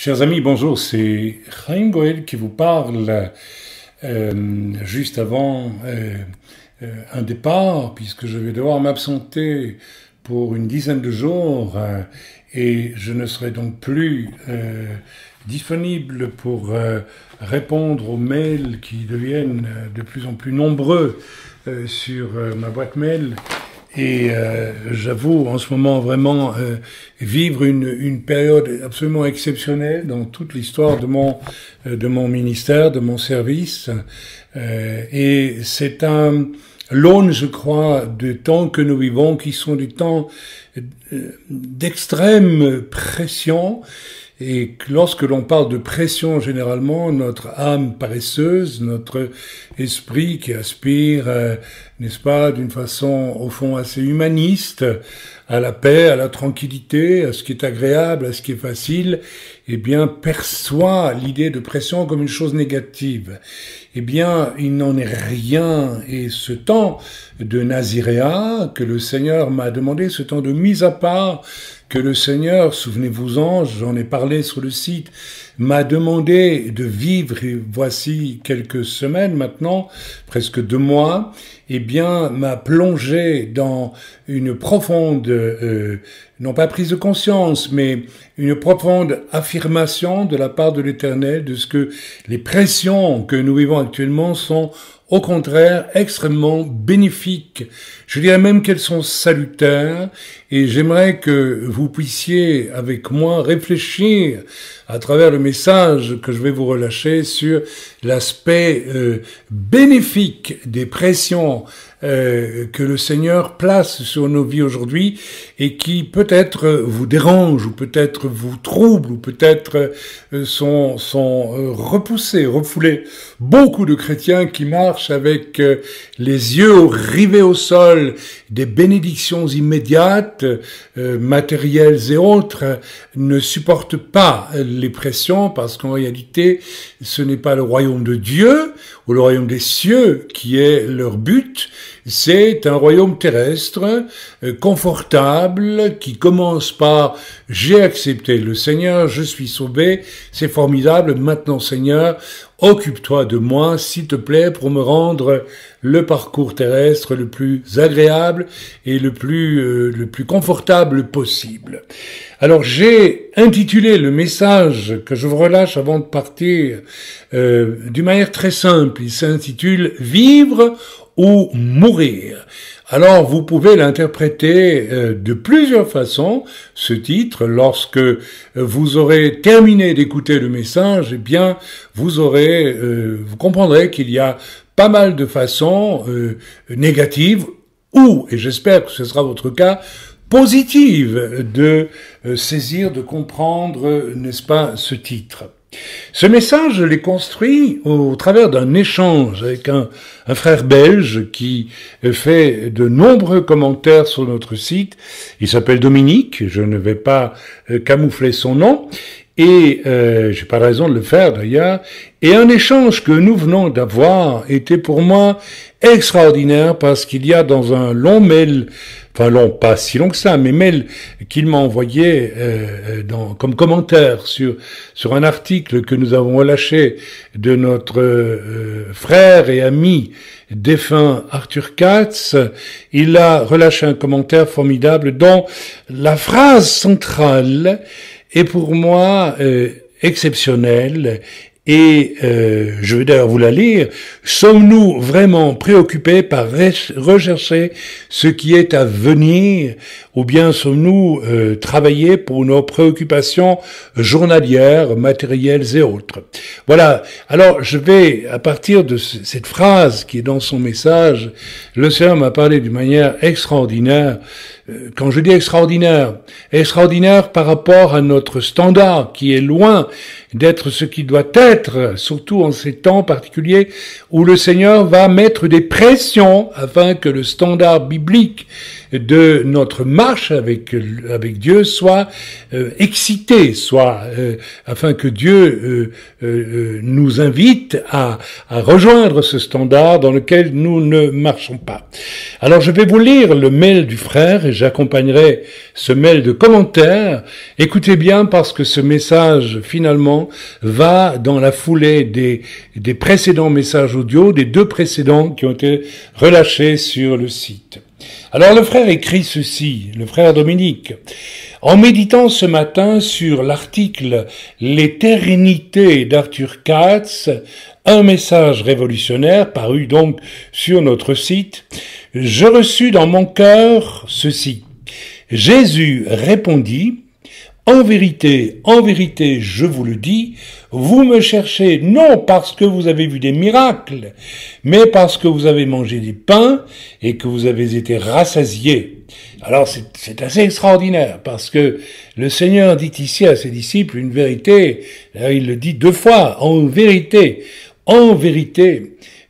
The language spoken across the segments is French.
Chers amis, bonjour, c'est Chaim Goel qui vous parle juste avant un départ, puisque je vais devoir m'absenter pour une dizaine de jours et je ne serai donc plus disponible pour répondre aux mails qui deviennent de plus en plus nombreux sur ma boîte mail. Et j'avoue en ce moment vraiment vivre une période absolument exceptionnelle dans toute l'histoire de mon ministère, de mon service. Et c'est un l'aune, je crois, de temps que nous vivons, qui sont des temps d'extrême pression. Et lorsque l'on parle de pression, généralement, notre âme paresseuse, notre esprit qui aspire, n'est-ce pas, d'une façon, au fond, assez humaniste, à la paix, à la tranquillité, à ce qui est agréable, à ce qui est facile, eh bien, perçoit l'idée de pression comme une chose négative. Eh bien, il n'en est rien. Et ce temps de Naziréa que le Seigneur m'a demandé, ce temps de mise à part, que le Seigneur, souvenez-vous-en, j'en ai parlé sur le site, m'a demandé de vivre, et voici quelques semaines maintenant, presque 2 mois, eh bien, m'a plongé dans une profonde, non pas prise de conscience, mais une profonde affirmation de la part de l'Éternel de ce que les pressions que nous vivons actuellement sont au contraire extrêmement bénéfiques. Je dirais même qu'elles sont salutaires et j'aimerais que vous puissiez avec moi réfléchir à travers le message que je vais vous relâcher sur l'aspect bénéfique des pressions que le Seigneur place sur nos vies aujourd'hui et qui peut-être vous dérangent ou peut-être vous troublent ou peut-être sont repoussés, refoulés. Beaucoup de chrétiens qui marchent avec les yeux rivés au sol, des bénédictions immédiates, matérielles et autres, ne supportent pas les pressions parce qu'en réalité, ce n'est pas le royaume de Dieu ou le royaume des cieux qui est leur but, c'est un royaume terrestre, confortable, qui commence par « j'ai accepté le Seigneur, je suis sauvé, c'est formidable, maintenant Seigneur, occupe-toi de moi, s'il te plaît, pour me rendre le parcours terrestre le plus agréable et le plus confortable possible. » Alors j'ai intitulé le message que je vous relâche avant de partir d'une manière très simple. Il s'intitule « Vivre ou mourir ». Alors, vous pouvez l'interpréter de plusieurs façons, ce titre. Lorsque vous aurez terminé d'écouter le message, eh bien, vous comprendrez qu'il y a pas mal de façons négatives ou, et j'espère que ce sera votre cas, positives de saisir, de comprendre, n'est-ce pas, ce titre. Ce message, je l'ai construit au travers d'un échange avec un frère belge qui fait de nombreux commentaires sur notre site. Il s'appelle Dominique, je ne vais pas camoufler son nom, et j'ai pas raison de le faire d'ailleurs. Et un échange que nous venons d'avoir était pour moi extraordinaire parce qu'il y a dans un long mail, enfin long, pas si long que ça, mais mail qu'il m'a envoyé comme commentaire sur un article que nous avons relâché de notre frère et ami défunt Arthur Katz. Il a relâché un commentaire formidable dont la phrase centrale est pour moi exceptionnelle. Et je vais d'ailleurs vous la lire. Sommes-nous vraiment préoccupés par rechercher ce qui est à venir, ou bien sommes-nous travaillés pour nos préoccupations journalières, matérielles et autres? Voilà. Alors je vais, à partir de cette phrase qui est dans son message, le Seigneur m'a parlé d'une manière extraordinaire. Quand je dis extraordinaire par rapport à notre standard qui est loin d'être ce qui doit être, surtout en ces temps particuliers où le Seigneur va mettre des pressions afin que le standard biblique de notre marche avec Dieu soit excité, soit afin que Dieu nous invite à rejoindre ce standard dans lequel nous ne marchons pas. Alors je vais vous lire le mail du frère et j'accompagnerai ce mail de commentaires. Écoutez bien parce que ce message finalement va dans la foulée des précédents messages audio, des 2 précédents qui ont été relâchés sur le site. Alors le frère écrit ceci, le frère Dominique. En méditant ce matin sur l'article « L'éternité » d'Arthur Katz, un message révolutionnaire paru donc sur notre site, je reçus dans mon cœur ceci. Jésus répondit, en vérité, je vous le dis, vous me cherchez non parce que vous avez vu des miracles, mais parce que vous avez mangé des pains et que vous avez été rassasiés. Alors c'est assez extraordinaire parce que le Seigneur dit ici à ses disciples une vérité, il le dit 2 fois, en vérité,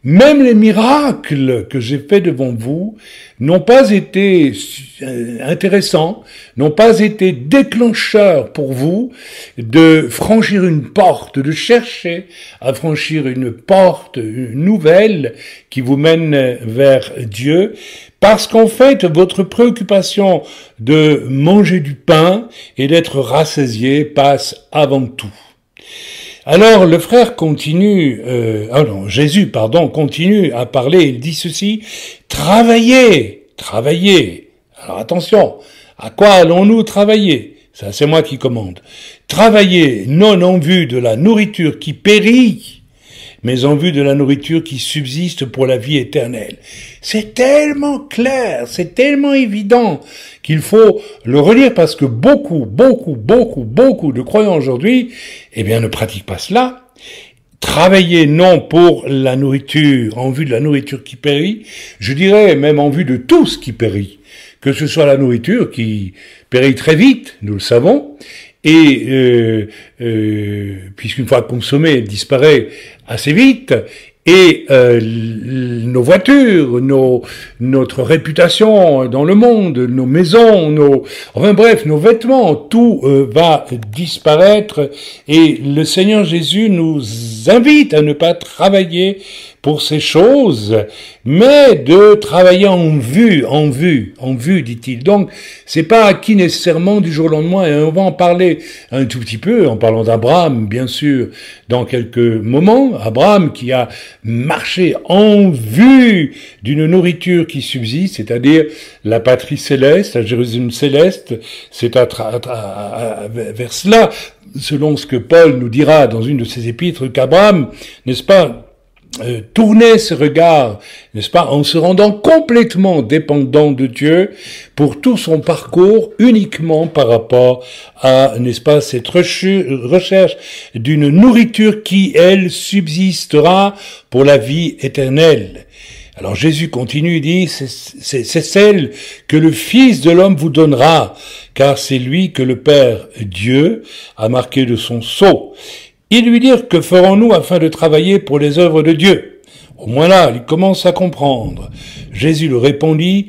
même les miracles que j'ai faits devant vous n'ont pas été intéressants, n'ont pas été déclencheurs pour vous de franchir une porte, de chercher à franchir une porte nouvelle qui vous mène vers Dieu, parce qu'en fait, votre préoccupation de manger du pain et d'être rassasié passe avant tout. Alors le frère continue, Jésus continue à parler, il dit ceci, travaillez. Alors attention, à quoi allons-nous travailler? Ça c'est moi qui commande. Travaillez non en vue de la nourriture qui périt, mais en vue de la nourriture qui subsiste pour la vie éternelle. C'est tellement clair, c'est tellement évident qu'il faut le relire parce que beaucoup de croyants aujourd'hui, ne pratiquent pas cela. Travailler non pour la nourriture, en vue de la nourriture qui périt, je dirais même en vue de tout ce qui périt, que ce soit la nourriture qui périt très vite, nous le savons, et puisqu'une fois consommée, elle disparaît assez vite, et nos voitures, notre réputation dans le monde, nos maisons, nos vêtements, tout va disparaître, et le Seigneur Jésus nous invite à ne pas travailler pour ces choses, mais de travailler en vue, dit-il. Donc, c'est pas acquis nécessairement du jour au lendemain, et on va en parler un tout petit peu, en parlant d'Abraham, bien sûr, dans quelques moments. Abraham qui a marché en vue d'une nourriture qui subsiste, c'est-à-dire la patrie céleste, la Jérusalem céleste, c'est vers cela, selon ce que Paul nous dira dans une de ses épîtres, qu'Abraham, n'est-ce pas, tournait ses regards, n'est-ce pas, en se rendant complètement dépendant de Dieu pour tout son parcours, uniquement par rapport à, n'est-ce pas, cette recherche d'une nourriture qui, elle, subsistera pour la vie éternelle. Alors Jésus continue, dit, c'est celle que le Fils de l'homme vous donnera, car c'est lui que le Père Dieu a marqué de son sceau. Ils lui dirent, que ferons-nous afin de travailler pour les œuvres de Dieu? Au moins là, il commence à comprendre. Jésus le répondit,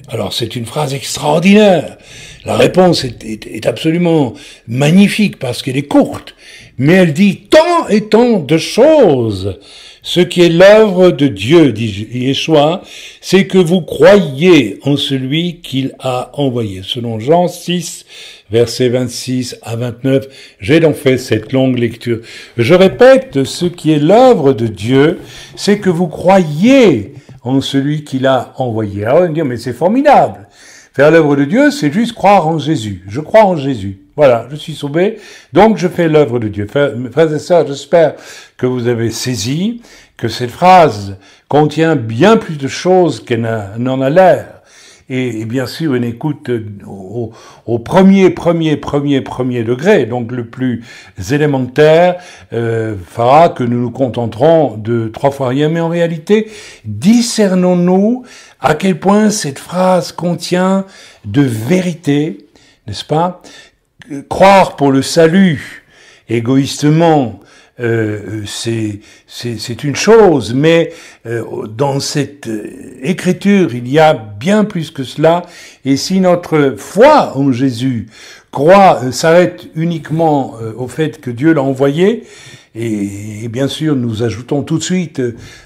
alors c'est une phrase extraordinaire. La réponse est absolument magnifique parce qu'elle est courte, mais elle dit tant et tant de choses. Ce qui est l'œuvre de Dieu, dit Yeshua, c'est que vous croyez en celui qu'il a envoyé. Selon Jean 6, versets 26 à 29, j'ai donc fait cette longue lecture. Je répète, ce qui est l'œuvre de Dieu, c'est que vous croyez en celui qu'il a envoyé. Alors, on va me dire, mais c'est formidable. Faire l'œuvre de Dieu, c'est juste croire en Jésus. Je crois en Jésus. Voilà, je suis sauvé, donc je fais l'œuvre de Dieu. Frères et sœurs, j'espère que vous avez saisi que cette phrase contient bien plus de choses qu'elle n'en a l'air. Et bien sûr, une écoute au premier degré, donc le plus élémentaire, fera que nous nous contenterons de 3 fois rien. Mais en réalité, discernons-nous à quel point cette phrase contient de vérité, n'est-ce pas? Croire pour le salut, égoïstement, c'est une chose, mais dans cette écriture, il y a bien plus que cela. Et si notre foi en Jésus s'arrête uniquement au fait que Dieu l'a envoyé, et bien sûr, nous ajoutons tout de suite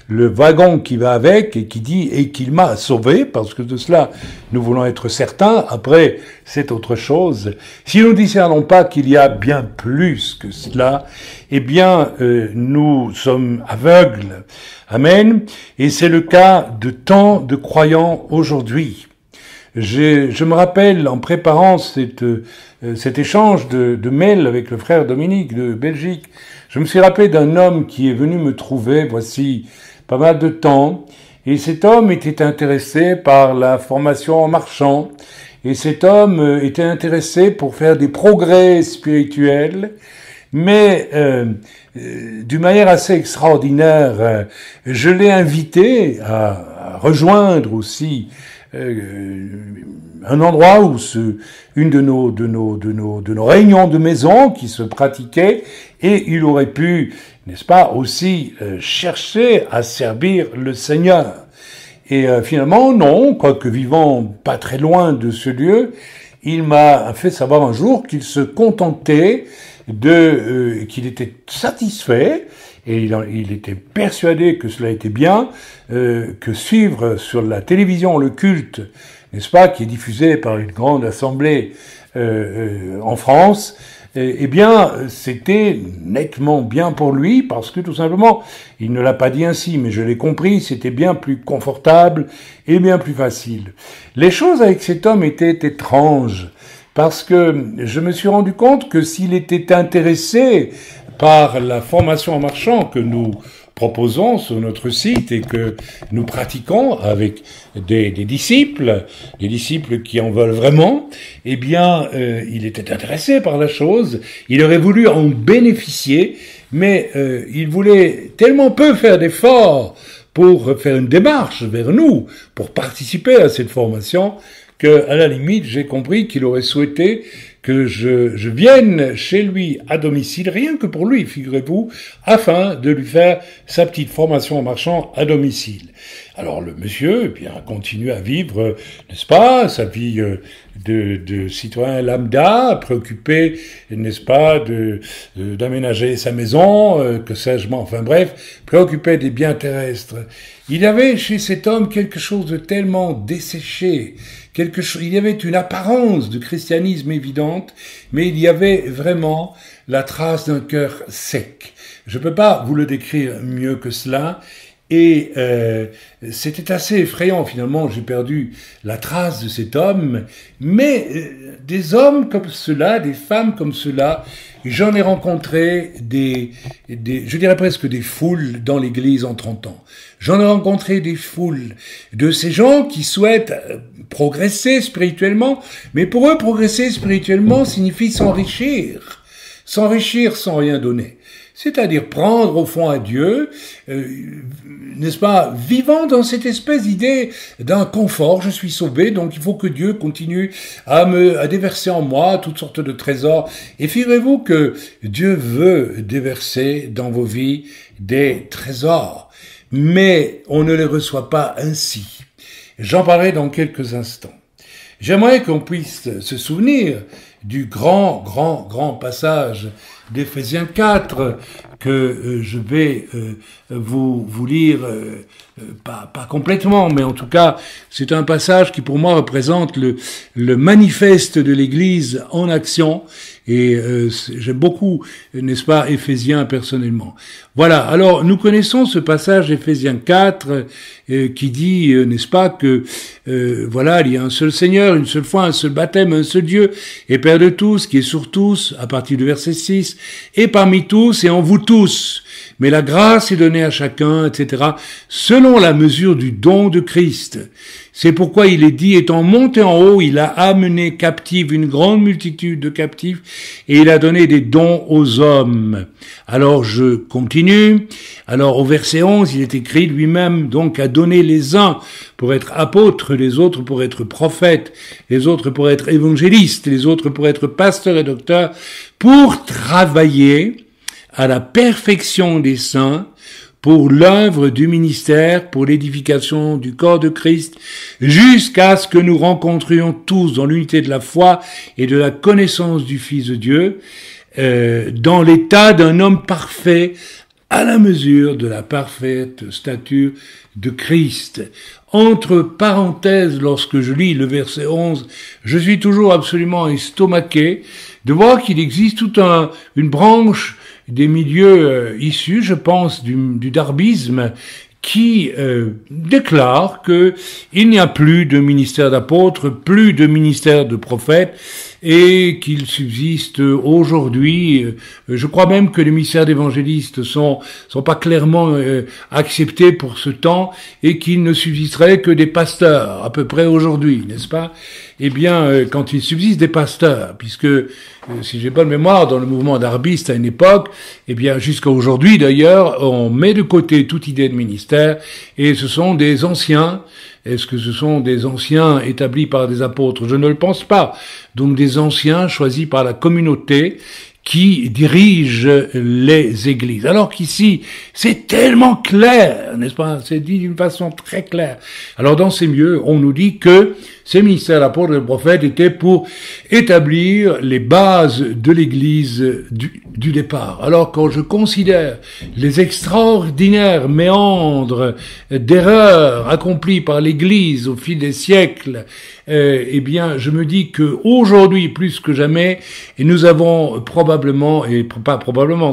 le wagon qui va avec et qui dit « et qu'il m'a sauvé », parce que de cela, nous voulons être certains. Après, c'est autre chose. Si nous ne discernons pas qu'il y a bien plus que cela, eh bien, nous sommes aveugles. Amen. Et c'est le cas de tant de croyants aujourd'hui. Je me rappelle, en préparant cet échange de mails avec le frère Dominique de Belgique, je me suis rappelé d'un homme qui est venu me trouver, voici pas mal de temps, et cet homme était intéressé par la formation en marchant, et cet homme était intéressé pour faire des progrès spirituels, mais d'une manière assez extraordinaire. Je l'ai invité à rejoindre aussi un endroit où une de nos réunions de maison qui se pratiquait, et il aurait pu, n'est-ce pas, aussi chercher à servir le Seigneur. Et finalement, non, quoique vivant pas très loin de ce lieu, il m'a fait savoir un jour qu'il se contentait qu'il était satisfait, et il était persuadé que cela était bien, que suivre sur la télévision le culte, n'est-ce pas, qui est diffusé par une grande assemblée en France, eh bien, c'était nettement bien pour lui, parce que tout simplement, il ne l'a pas dit ainsi, mais je l'ai compris, c'était bien plus confortable et bien plus facile. Les choses avec cet homme étaient étranges, parce que je me suis rendu compte que s'il était intéressé par la formation en marchant que nous proposons sur notre site et que nous pratiquons avec des disciples qui en veulent vraiment, eh bien, il était intéressé par la chose, il aurait voulu en bénéficier, mais il voulait tellement peu faire d'efforts pour faire une démarche vers nous, pour participer à cette formation, que, à la limite, j'ai compris qu'il aurait souhaité que je vienne chez lui à domicile, rien que pour lui, figurez-vous, afin de lui faire sa petite formation en marchant à domicile. Alors le monsieur, eh bien, continue à vivre, n'est-ce pas, sa vie de citoyen lambda, préoccupé, n'est-ce pas, d'aménager sa maison, que sais-je, enfin bref, préoccupé des biens terrestres. Il y avait chez cet homme quelque chose de tellement desséché, il y avait une apparence de christianisme évidente, mais il y avait vraiment la trace d'un cœur sec. Je ne peux pas vous le décrire mieux que cela. Et c'était assez effrayant, finalement, j'ai perdu la trace de cet homme, mais des hommes comme cela, des femmes comme cela, j'en ai rencontré je dirais presque des foules dans l'église en 30 ans. J'en ai rencontré des foules de ces gens qui souhaitent progresser spirituellement, mais pour eux, progresser spirituellement signifie s'enrichir sans rien donner. C'est-à-dire prendre au fond à Dieu, n'est-ce pas, vivant dans cette espèce d'idée d'un confort, je suis sauvé, donc il faut que Dieu continue à déverser en moi toutes sortes de trésors. Et figurez-vous que Dieu veut déverser dans vos vies des trésors, mais on ne les reçoit pas ainsi. J'en parlerai dans quelques instants. J'aimerais qu'on puisse se souvenir du grand passage d'Éphésiens 4 que je vais vous lire, pas complètement, mais en tout cas, c'est un passage qui pour moi représente le manifeste de l'Église en action, et j'aime beaucoup, n'est-ce pas, Éphésiens personnellement. Voilà, alors nous connaissons ce passage d'Éphésiens 4 qui dit, n'est-ce pas, que voilà, il y a un seul Seigneur, une seule foi, un seul baptême, un seul Dieu, et Père de tous, qui est sur tous, à partir du verset 6, et parmi tous et en vous tous. Mais la grâce est donnée à chacun, etc., selon la mesure du don de Christ. C'est pourquoi il est dit, étant monté en haut, il a amené captive une grande multitude de captifs, et il a donné des dons aux hommes. Alors je continue. Alors au verset 11, il est écrit, lui-même donc a donné les uns pour être apôtres, les autres pour être prophètes, les autres pour être évangélistes, les autres pour être pasteurs et docteurs, pour travailler à la perfection des saints, pour l'œuvre du ministère, pour l'édification du corps de Christ, jusqu'à ce que nous rencontrions tous dans l'unité de la foi et de la connaissance du Fils de Dieu, dans l'état d'un homme parfait, à la mesure de la parfaite stature de Christ. Entre parenthèses, lorsque je lis le verset 11, je suis toujours absolument estomaqué de voir qu'il existe toute une branche des milieux issus, je pense, du darbisme, qui déclare que il n'y a plus de ministère d'apôtres, plus de ministère de prophètes, et qu'il subsiste aujourd'hui, je crois même que les ministères d'évangélistes sont pas clairement acceptés pour ce temps, et qu'il ne subsisterait que des pasteurs, à peu près aujourd'hui, n'est-ce pas? Eh bien, quand il subsiste des pasteurs, puisque, si j'ai bonne mémoire, dans le mouvement darbiste à une époque, eh bien, jusqu'à aujourd'hui d'ailleurs, on met de côté toute idée de ministère, et ce sont des anciens. Est-ce que ce sont des anciens établis par des apôtres? Je ne le pense pas. Donc des anciens choisis par la communauté qui dirigent les églises. Alors qu'ici, c'est tellement clair, n'est-ce pas? C'est dit d'une façon très claire. Alors dans ces milieux, on nous dit que ces ministères d'apôtres et de prophètes étaient pour établir les bases de l'église du départ. Alors quand je considère les extraordinaires méandres d'erreurs accomplies par l'église au fil des siècles, eh bien, je me dis que aujourd'hui, plus que jamais, et nous avons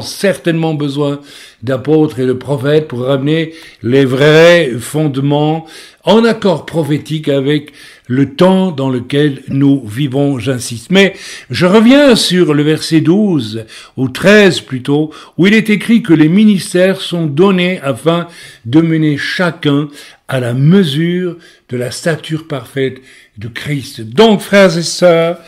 certainement besoin d'apôtres et de prophètes pour ramener les vrais fondements en accord prophétique avec le temps dans lequel nous vivons, j'insiste. Mais je reviens sur le verset 12, ou 13 plutôt, où il est écrit que les ministères sont donnés afin de mener chacun à la mesure de la stature parfaite de Christ. Donc, frères et sœurs,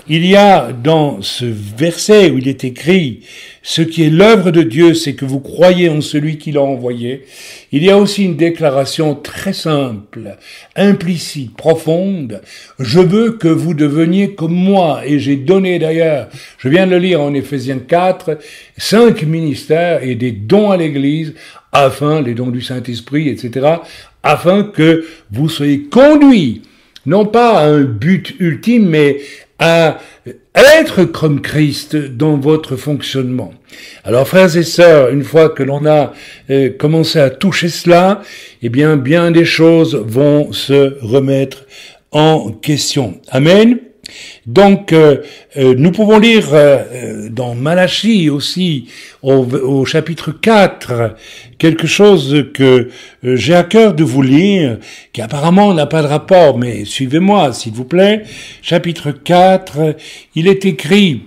il y a dans ce verset où il est écrit « Ce qui est l'œuvre de Dieu, c'est que vous croyez en celui qui l'a envoyé », il y a aussi une déclaration très simple, implicite, profonde. « Je veux que vous deveniez comme moi » et j'ai donné d'ailleurs, je viens de le lire en Éphésiens 4, 5 ministères et des dons à l'Église, afin, les dons du Saint-Esprit, etc., afin que vous soyez conduits, non pas à un but ultime, mais à être comme Christ dans votre fonctionnement. Alors, frères et sœurs, une fois que l'on a commencé à toucher cela, eh bien des choses vont se remettre en question. Amen. Donc, nous pouvons lire dans Malachie aussi, au chapitre 4, quelque chose que j'ai à cœur de vous lire, qui apparemment n'a pas de rapport, mais suivez-moi, s'il vous plaît. Chapitre 4, il est écrit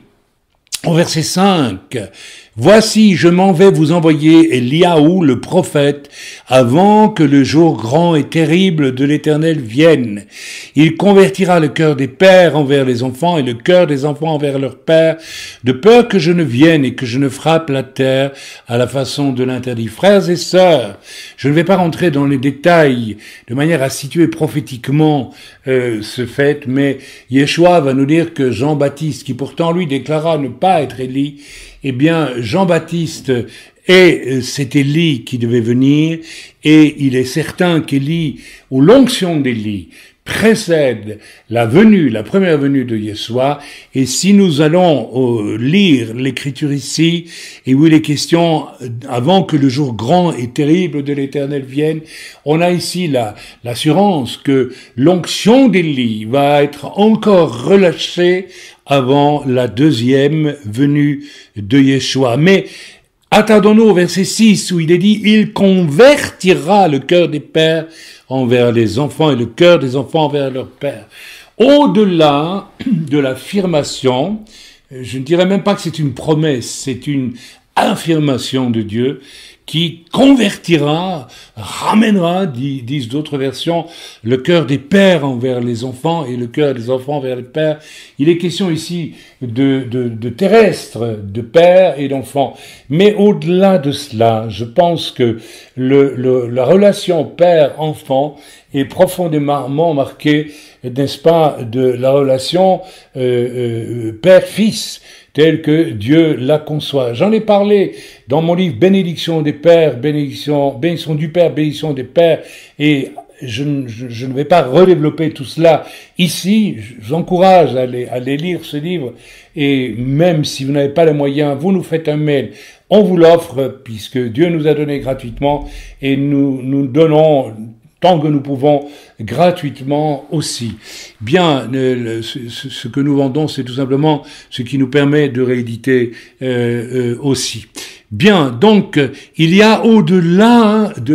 au verset 5, « Voici, je m'en vais vous envoyer Eliaou, le prophète, avant que le jour grand et terrible de l'Éternel vienne. Il convertira le cœur des pères envers les enfants et le cœur des enfants envers leurs pères, de peur que je ne vienne et que je ne frappe la terre à la façon de l'interdit. » Frères et sœurs, je ne vais pas rentrer dans les détails de manière à situer prophétiquement ce fait, mais Yeshua va nous dire que Jean-Baptiste, qui pourtant lui déclara ne pas être Élie, eh bien, Jean-Baptiste est cet Élie qui devait venir, et il est certain qu'Élie, ou l'onction d'Élie, précède la première venue de Yeshua, et si nous allons lire l'écriture ici, et où il est question, avant que le jour grand et terrible de l'Éternel vienne, on a ici l'assurance que l'onction d'Élie va être encore relâchée avant la deuxième venue de Yeshua. Mais attardons-nous au verset 6 où il est dit « Il convertira le cœur des pères envers les enfants et le cœur des enfants envers leurs pères. » Au-delà de l'affirmation, je ne dirais même pas que c'est une promesse, c'est une affirmation de Dieu qui convertira, ramènera, disent d'autres versions, le cœur des pères envers les enfants et le cœur des enfants envers les pères. Il est question ici de terrestre, de père et d'enfant. Mais au-delà de cela, je pense que la relation père-enfant est profondément marquée, n'est-ce pas, de la relation père-fils. telle que Dieu la conçoit. J'en ai parlé dans mon livre Bénédiction des Pères, bénédiction du Père, bénédiction des Pères, et je ne vais pas redévelopper tout cela ici. Je vous encourage à aller lire ce livre, et même si vous n'avez pas les moyens, vous nous faites un mail. On vous l'offre, puisque Dieu nous a donné gratuitement, et nous donnons tant que nous pouvons gratuitement aussi. Bien, ce que nous vendons, c'est tout simplement ce qui nous permet de rééditer aussi. Bien, donc, il y a au-delà de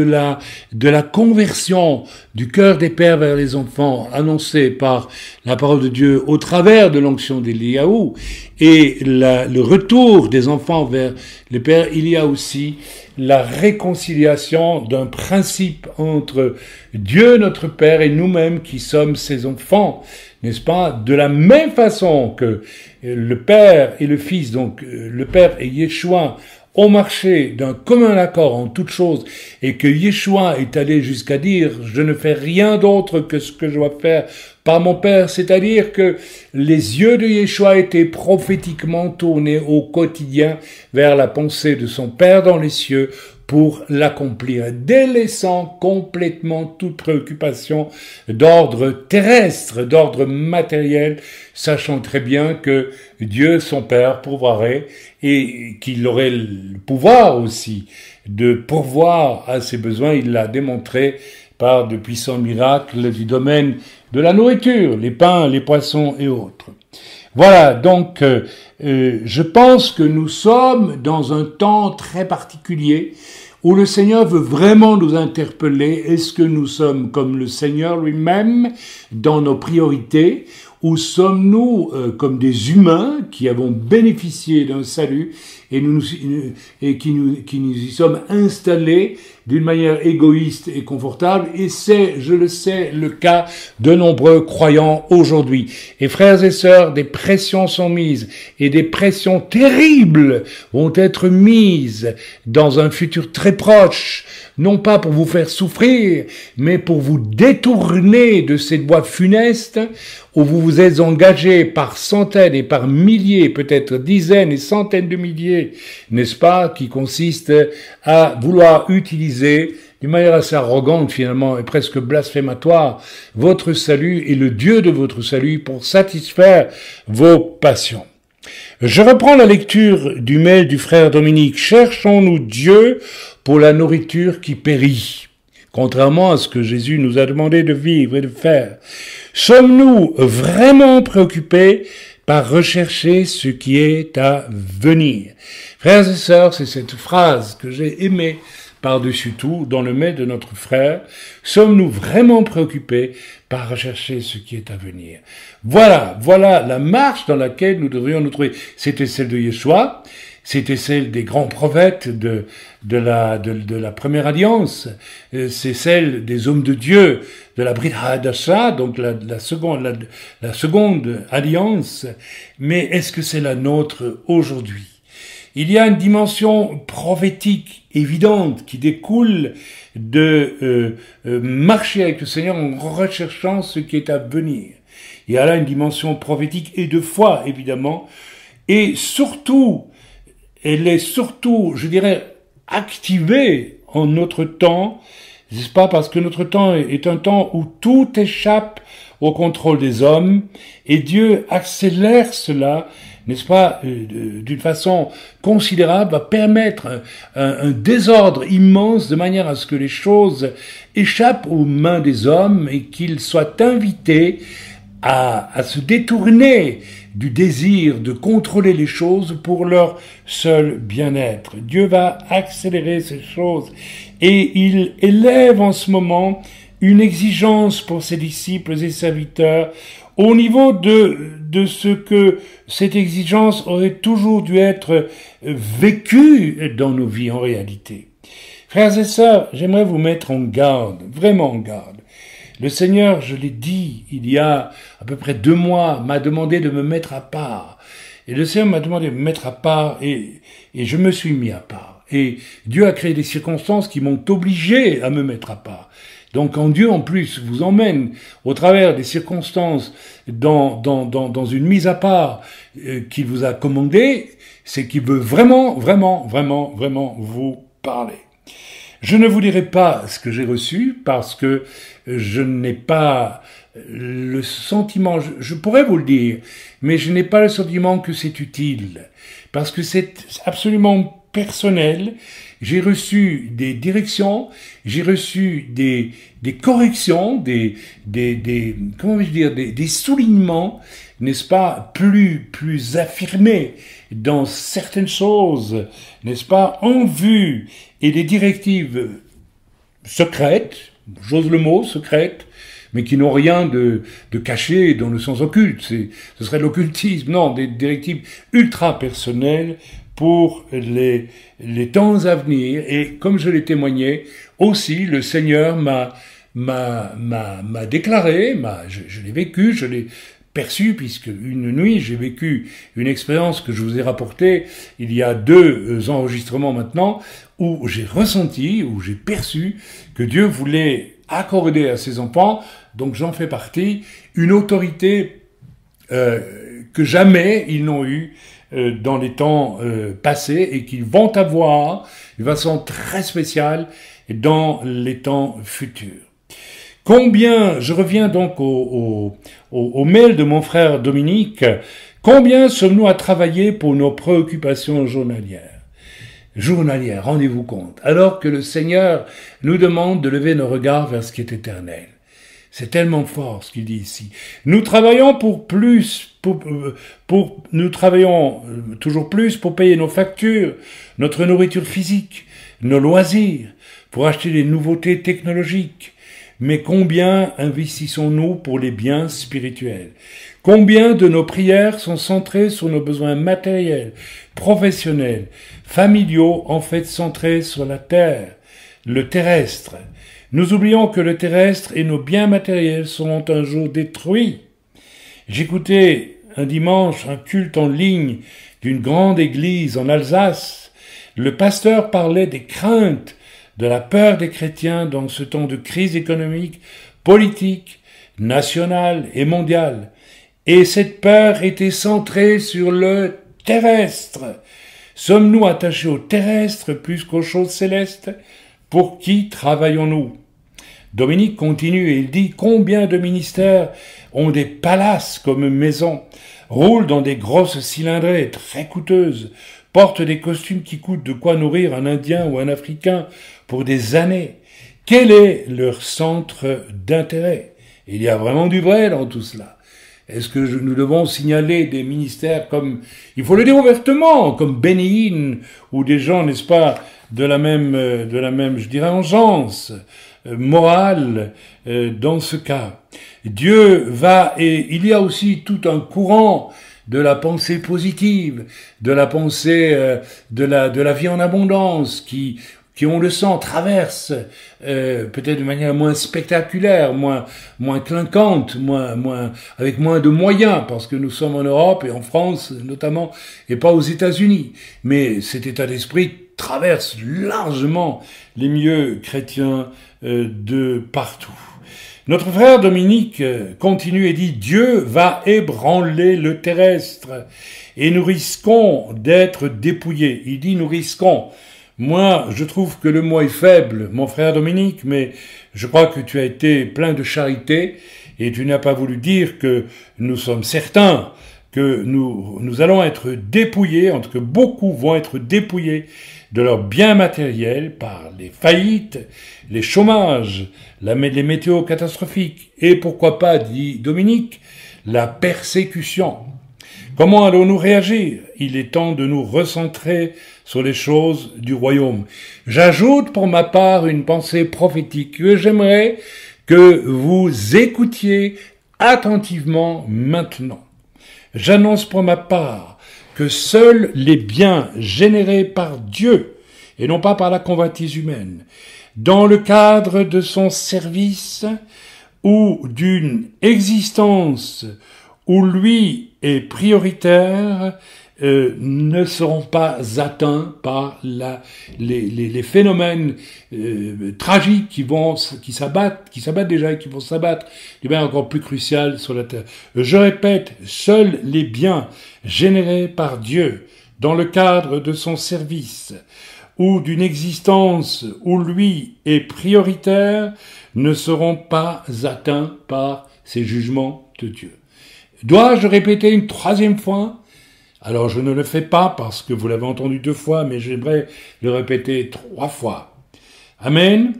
la conversion du cœur des pères vers les enfants annoncée par la parole de Dieu au travers de l'onction d'Eliaou et le retour des enfants vers les pères, il y a aussi la réconciliation d'un principe entre Dieu notre Père et nous-mêmes qui sommes ses enfants, n'est-ce pas? De la même façon que le Père et le Fils, donc le Père et Yeshua, ont marché d'un commun accord en toutes choses, et que Yeshua est allé jusqu'à dire « Je ne fais rien d'autre que ce que je dois faire par mon Père », c'est-à-dire que les yeux de Yeshua étaient prophétiquement tournés au quotidien vers la pensée de son Père dans les cieux pour l'accomplir, délaissant complètement toute préoccupation d'ordre terrestre, d'ordre matériel, sachant très bien que Dieu, son Père, pourvoirait et qu'il aurait le pouvoir aussi de pourvoir à ses besoins. Il l'a démontré par de puissants miracles du domaine de la nourriture, les pains, les poissons et autres. Voilà, donc je pense que nous sommes dans un temps très particulier où le Seigneur veut vraiment nous interpeller. Est-ce que nous sommes comme le Seigneur lui-même dans nos priorités, ou sommes-nous comme des humains qui avons bénéficié d'un salut et qui nous y sommes installés d'une manière égoïste et confortable, et c'est, je le sais, le cas de nombreux croyants aujourd'hui. Et frères et sœurs, des pressions sont mises, et des pressions terribles vont être mises dans un futur très proche, non pas pour vous faire souffrir, mais pour vous détourner de cette voie funeste où vous vous êtes engagés par centaines et par milliers, peut-être dizaines et centaines de milliers, n'est-ce pas, qui consiste à vouloir utiliser d'une manière assez arrogante finalement et presque blasphématoire votre salut et le Dieu de votre salut pour satisfaire vos passions. Je reprends la lecture du mail du frère Dominique. Cherchons-nous Dieu pour la nourriture qui périt, contrairement à ce que Jésus nous a demandé de vivre et de faire. Sommes-nous vraiment préoccupés par rechercher ce qui est à venir? Frères et sœurs, c'est cette phrase que j'ai aimée par-dessus tout dans le mail de notre frère. Sommes-nous vraiment préoccupés par rechercher ce qui est à venir? Voilà la marche dans laquelle nous devrions nous trouver. C'était celle de Yeshua, c'était celle des grands prophètes de la première alliance, c'est celle des hommes de Dieu de la Brit Hadasha, donc la seconde alliance. Mais est-ce que c'est la nôtre aujourd'hui? Il y a une dimension prophétique évidente qui découle de marcher avec le Seigneur en recherchant ce qui est à venir. Il y a là une dimension prophétique et de foi, évidemment, et surtout, elle est surtout, je dirais, activée en notre temps, n'est-ce pas, parce que notre temps est un temps où tout échappe au contrôle des hommes, et Dieu accélère cela, n'est-ce pas, d'une façon considérable, va permettre un désordre immense de manière à ce que les choses échappent aux mains des hommes et qu'ils soient invités à se détourner du désir de contrôler les choses pour leur seul bien-être. Dieu va accélérer ces choses et il élève en ce moment une exigence pour ses disciples et serviteurs au niveau de ce que cette exigence aurait toujours dû être vécue dans nos vies en réalité. Frères et sœurs, j'aimerais vous mettre en garde, vraiment en garde. Le Seigneur, je l'ai dit, il y a à peu près 2 mois, m'a demandé de me mettre à part. Et le Seigneur m'a demandé de me mettre à part et je me suis mis à part. Et Dieu a créé des circonstances qui m'ont obligé à me mettre à part. Donc quand Dieu en plus vous emmène au travers des circonstances dans une mise à part qu'il vous a commandée, c'est qu'il veut vraiment vous parler. Je ne vous dirai pas ce que j'ai reçu parce que je n'ai pas le sentiment, je pourrais vous le dire, mais je n'ai pas le sentiment que c'est utile parce que c'est absolument personnel. J'ai reçu des directions, j'ai reçu des corrections, des soulignements, n'est-ce pas, plus affirmés dans certaines choses, n'est-ce pas, en vue, et des directives secrètes, j'ose le mot, secrètes, mais qui n'ont rien de caché dans le sens occulte. Ce serait l'occultisme. Non, des directives ultra personnelles pour les temps à venir. Et comme je l'ai témoigné, aussi le Seigneur m'a déclaré, je l'ai vécu, je l'ai perçu, puisque une nuit, j'ai vécu une expérience que je vous ai rapportée il y a 2 enregistrements maintenant, où j'ai ressenti, où j'ai perçu que Dieu voulait accorder à ses enfants, donc j'en fais partie, une autorité que jamais ils n'ont eue dans les temps passés et qu'ils vont avoir de façon très spéciale dans les temps futurs. Combien, je reviens donc au mail de mon frère Dominique, combien sommes-nous à travailler pour nos préoccupations journalières? Journalières, rendez-vous compte, alors que le Seigneur nous demande de lever nos regards vers ce qui est éternel. C'est tellement fort ce qu'il dit ici. Nous travaillons nous travaillons toujours plus pour payer nos factures, notre nourriture physique, nos loisirs, pour acheter des nouveautés technologiques. Mais combien investissons-nous pour les biens spirituels? Combien de nos prières sont centrées sur nos besoins matériels, professionnels, familiaux, en fait centrés sur la terre, le terrestre? Nous oublions que le terrestre et nos biens matériels seront un jour détruits. J'écoutais un dimanche un culte en ligne d'une grande église en Alsace. Le pasteur parlait des craintes, de la peur des chrétiens dans ce temps de crise économique, politique, nationale et mondiale. Et cette peur était centrée sur le terrestre. Sommes-nous attachés au terrestre plus qu'aux choses célestes? Pour qui travaillons-nous? Dominique continue et il dit combien de ministères ont des palaces comme maison, roulent dans des grosses cylindrées très coûteuses, portent des costumes qui coûtent de quoi nourrir un Indien ou un Africain pour des années. Quel est leur centre d'intérêt? Il y a vraiment du vrai dans tout cela. Est-ce que nous devons signaler des ministères comme, il faut le dire ouvertement, comme Bénin, ou des gens, n'est-ce pas, de la même, je dirais, engeance morale dans ce cas. Dieu va, et il y a aussi tout un courant de la pensée positive, de la pensée de la vie en abondance qui on le sent traverse peut-être de manière moins spectaculaire, moins clinquante, avec moins de moyens, parce que nous sommes en Europe et en France notamment, et pas aux États-Unis. Mais cet état d'esprit traverse largement les milieux chrétiens de partout. Notre frère Dominique continue et dit « Dieu va ébranler le terrestre et nous risquons d'être dépouillés. » Il dit « nous risquons ». Moi, je trouve que le mot est faible, mon frère Dominique, mais je crois que tu as été plein de charité et tu n'as pas voulu dire que nous sommes certains que nous allons être dépouillés, en tout cas beaucoup vont être dépouillés de leurs biens matériels par les faillites, les chômages, les météos catastrophiques et pourquoi pas, dit Dominique, la persécution. Comment allons-nous réagir? Il est temps de nous recentrer sur les choses du royaume. J'ajoute pour ma part une pensée prophétique que j'aimerais que vous écoutiez attentivement maintenant. J'annonce pour ma part que seuls les biens générés par Dieu, et non pas par la convoitise humaine, dans le cadre de son service ou d'une existence où lui est prioritaire, ne seront pas atteints par les phénomènes tragiques qui s'abattent déjà et qui vont s'abattre d'une manière encore plus cruciale sur la terre. Je répète, seuls les biens générés par Dieu dans le cadre de son service ou d'une existence où lui est prioritaire ne seront pas atteints par ces jugements de Dieu. Dois-je répéter une troisième fois ? Alors je ne le fais pas parce que vous l'avez entendu 2 fois, mais j'aimerais le répéter 3 fois. Amen.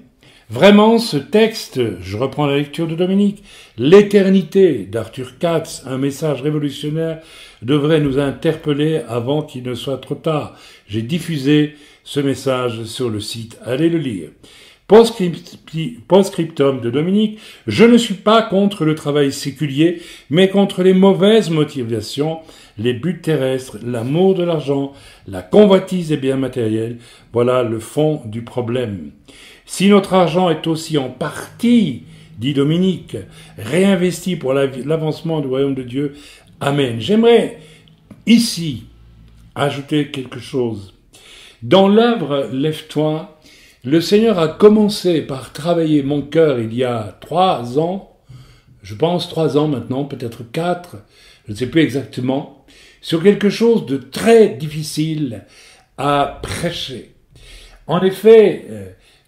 Vraiment, ce texte, je reprends la lecture de Dominique, l'éternité d'Arthur Katz, un message révolutionnaire, devrait nous interpeller avant qu'il ne soit trop tard. J'ai diffusé ce message sur le site. Allez le lire. Post-scriptum de Dominique, je ne suis pas contre le travail séculier, mais contre les mauvaises motivations, les buts terrestres, l'amour de l'argent, la convoitise des biens matériels. Voilà le fond du problème. Si notre argent est aussi en partie, dit Dominique, réinvesti pour l'avancement du royaume de Dieu, amen. J'aimerais ici ajouter quelque chose. Dans l'œuvre Lève-toi, le Seigneur a commencé par travailler mon cœur il y a 3 ans, je pense 3 ans maintenant, peut-être 4, je ne sais plus exactement, sur quelque chose de très difficile à prêcher. En effet,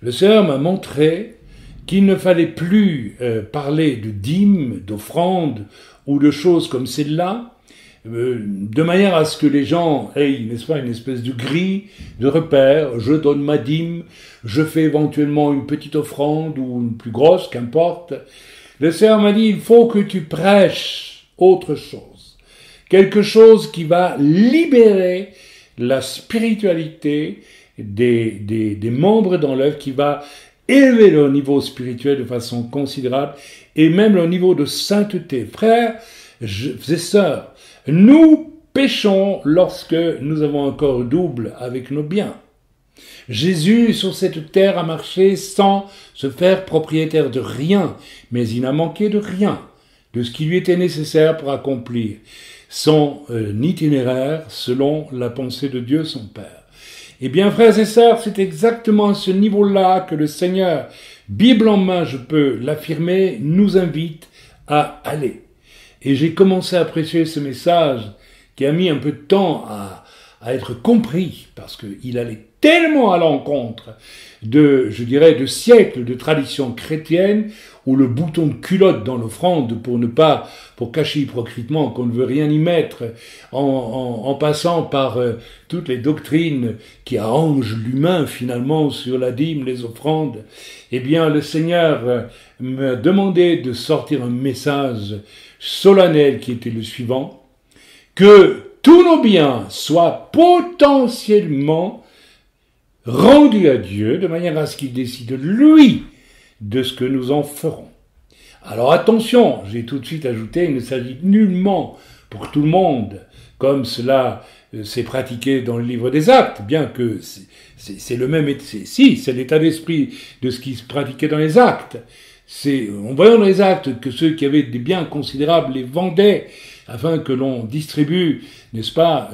le Seigneur m'a montré qu'il ne fallait plus parler de dîmes, d'offrandes ou de choses comme celle-là, de manière à ce que les gens aient, n'est-ce pas, une espèce de grille, de repère. Je donne ma dîme, je fais éventuellement une petite offrande ou une plus grosse, qu'importe. Le Seigneur m'a dit, il faut que tu prêches autre chose. Quelque chose qui va libérer la spiritualité des membres dans l'œuvre, qui va élever leur niveau spirituel de façon considérable et même leur niveau de sainteté. Frères et sœurs, nous péchons lorsque nous avons un corps double avec nos biens. Jésus, sur cette terre, a marché sans se faire propriétaire de rien, mais il n'a manqué de rien, de ce qui lui était nécessaire pour accomplir son itinéraire selon la pensée de Dieu, son Père. Eh bien, frères et sœurs, c'est exactement à ce niveau-là que le Seigneur, Bible en main, je peux l'affirmer, nous invite à aller. Et j'ai commencé à prêcher ce message qui a mis un peu de temps à être compris, parce qu'il allait tellement à l'encontre de siècles de tradition chrétienne, où le bouton de culotte dans l'offrande pour cacher hypocritement qu'on ne veut rien y mettre, en passant par toutes les doctrines qui arrangent l'humain finalement sur la dîme, les offrandes, eh bien le Seigneur m'a demandé de sortir un message solennel qui était le suivant, que tous nos biens soient potentiellement rendus à Dieu, de manière à ce qu'il décide, lui, de ce que nous en ferons. Alors attention, j'ai tout de suite ajouté, il ne s'agit nullement pour tout le monde, comme cela s'est pratiqué dans le livre des Actes, bien que c'est le même, c'est l'état d'esprit de ce qui se pratiquait dans les Actes. On voyait dans les Actes que ceux qui avaient des biens considérables les vendaient afin que l'on distribue, n'est-ce pas,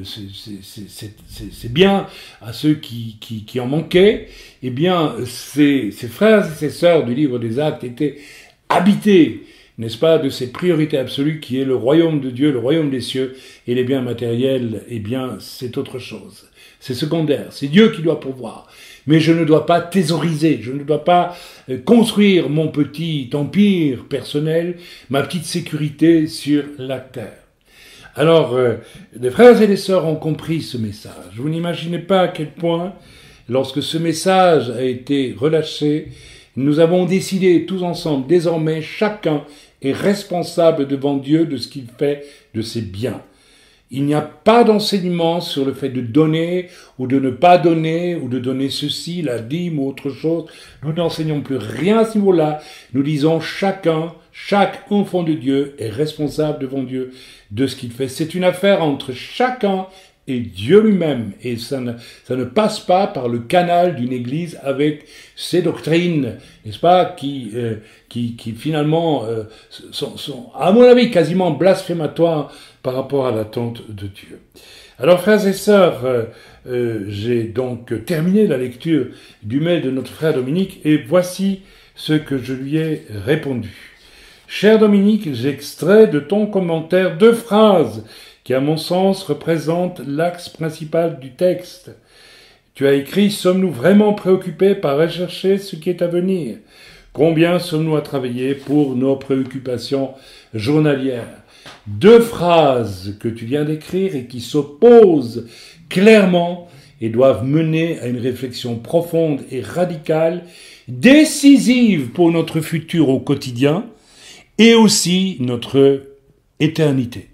ces biens à ceux qui en manquaient. Eh bien, ces frères et ces sœurs du livre des Actes étaient habités, n'est-ce pas, de cette priorité absolue qui est le royaume de Dieu, le royaume des cieux, et les biens matériels, eh bien, c'est autre chose. C'est secondaire, c'est Dieu qui doit pourvoir. Mais je ne dois pas thésauriser, je ne dois pas construire mon petit empire personnel, ma petite sécurité sur la terre. Alors, les frères et les sœurs ont compris ce message. Vous n'imaginez pas à quel point, lorsque ce message a été relâché, nous avons décidé tous ensemble, désormais, chacun est responsable devant Dieu de ce qu'il fait de ses biens. Il n'y a pas d'enseignement sur le fait de donner ou de ne pas donner ou de donner ceci, la dîme ou autre chose. Nous n'enseignons plus rien à ce niveau-là. Nous disons chaque enfant de Dieu est responsable devant Dieu de ce qu'il fait. C'est une affaire entre chacun et Dieu lui-même. Et ça ne passe pas par le canal d'une église avec ses doctrines, n'est-ce pas, qui finalement sont, à mon avis, quasiment blasphématoires par rapport à l'attente de Dieu. Alors, frères et sœurs, j'ai donc terminé la lecture du mail de notre frère Dominique et voici ce que je lui ai répondu. Cher Dominique, j'extrais de ton commentaire 2 phrases qui, à mon sens, représentent l'axe principal du texte. Tu as écrit « Sommes-nous vraiment préoccupés par rechercher ce qui est à venir ? Combien sommes-nous à travailler pour nos préoccupations journalières ?» 2 phrases que tu viens d'écrire et qui s'opposent clairement et doivent mener à une réflexion profonde et radicale, décisive pour notre futur au quotidien et aussi notre éternité.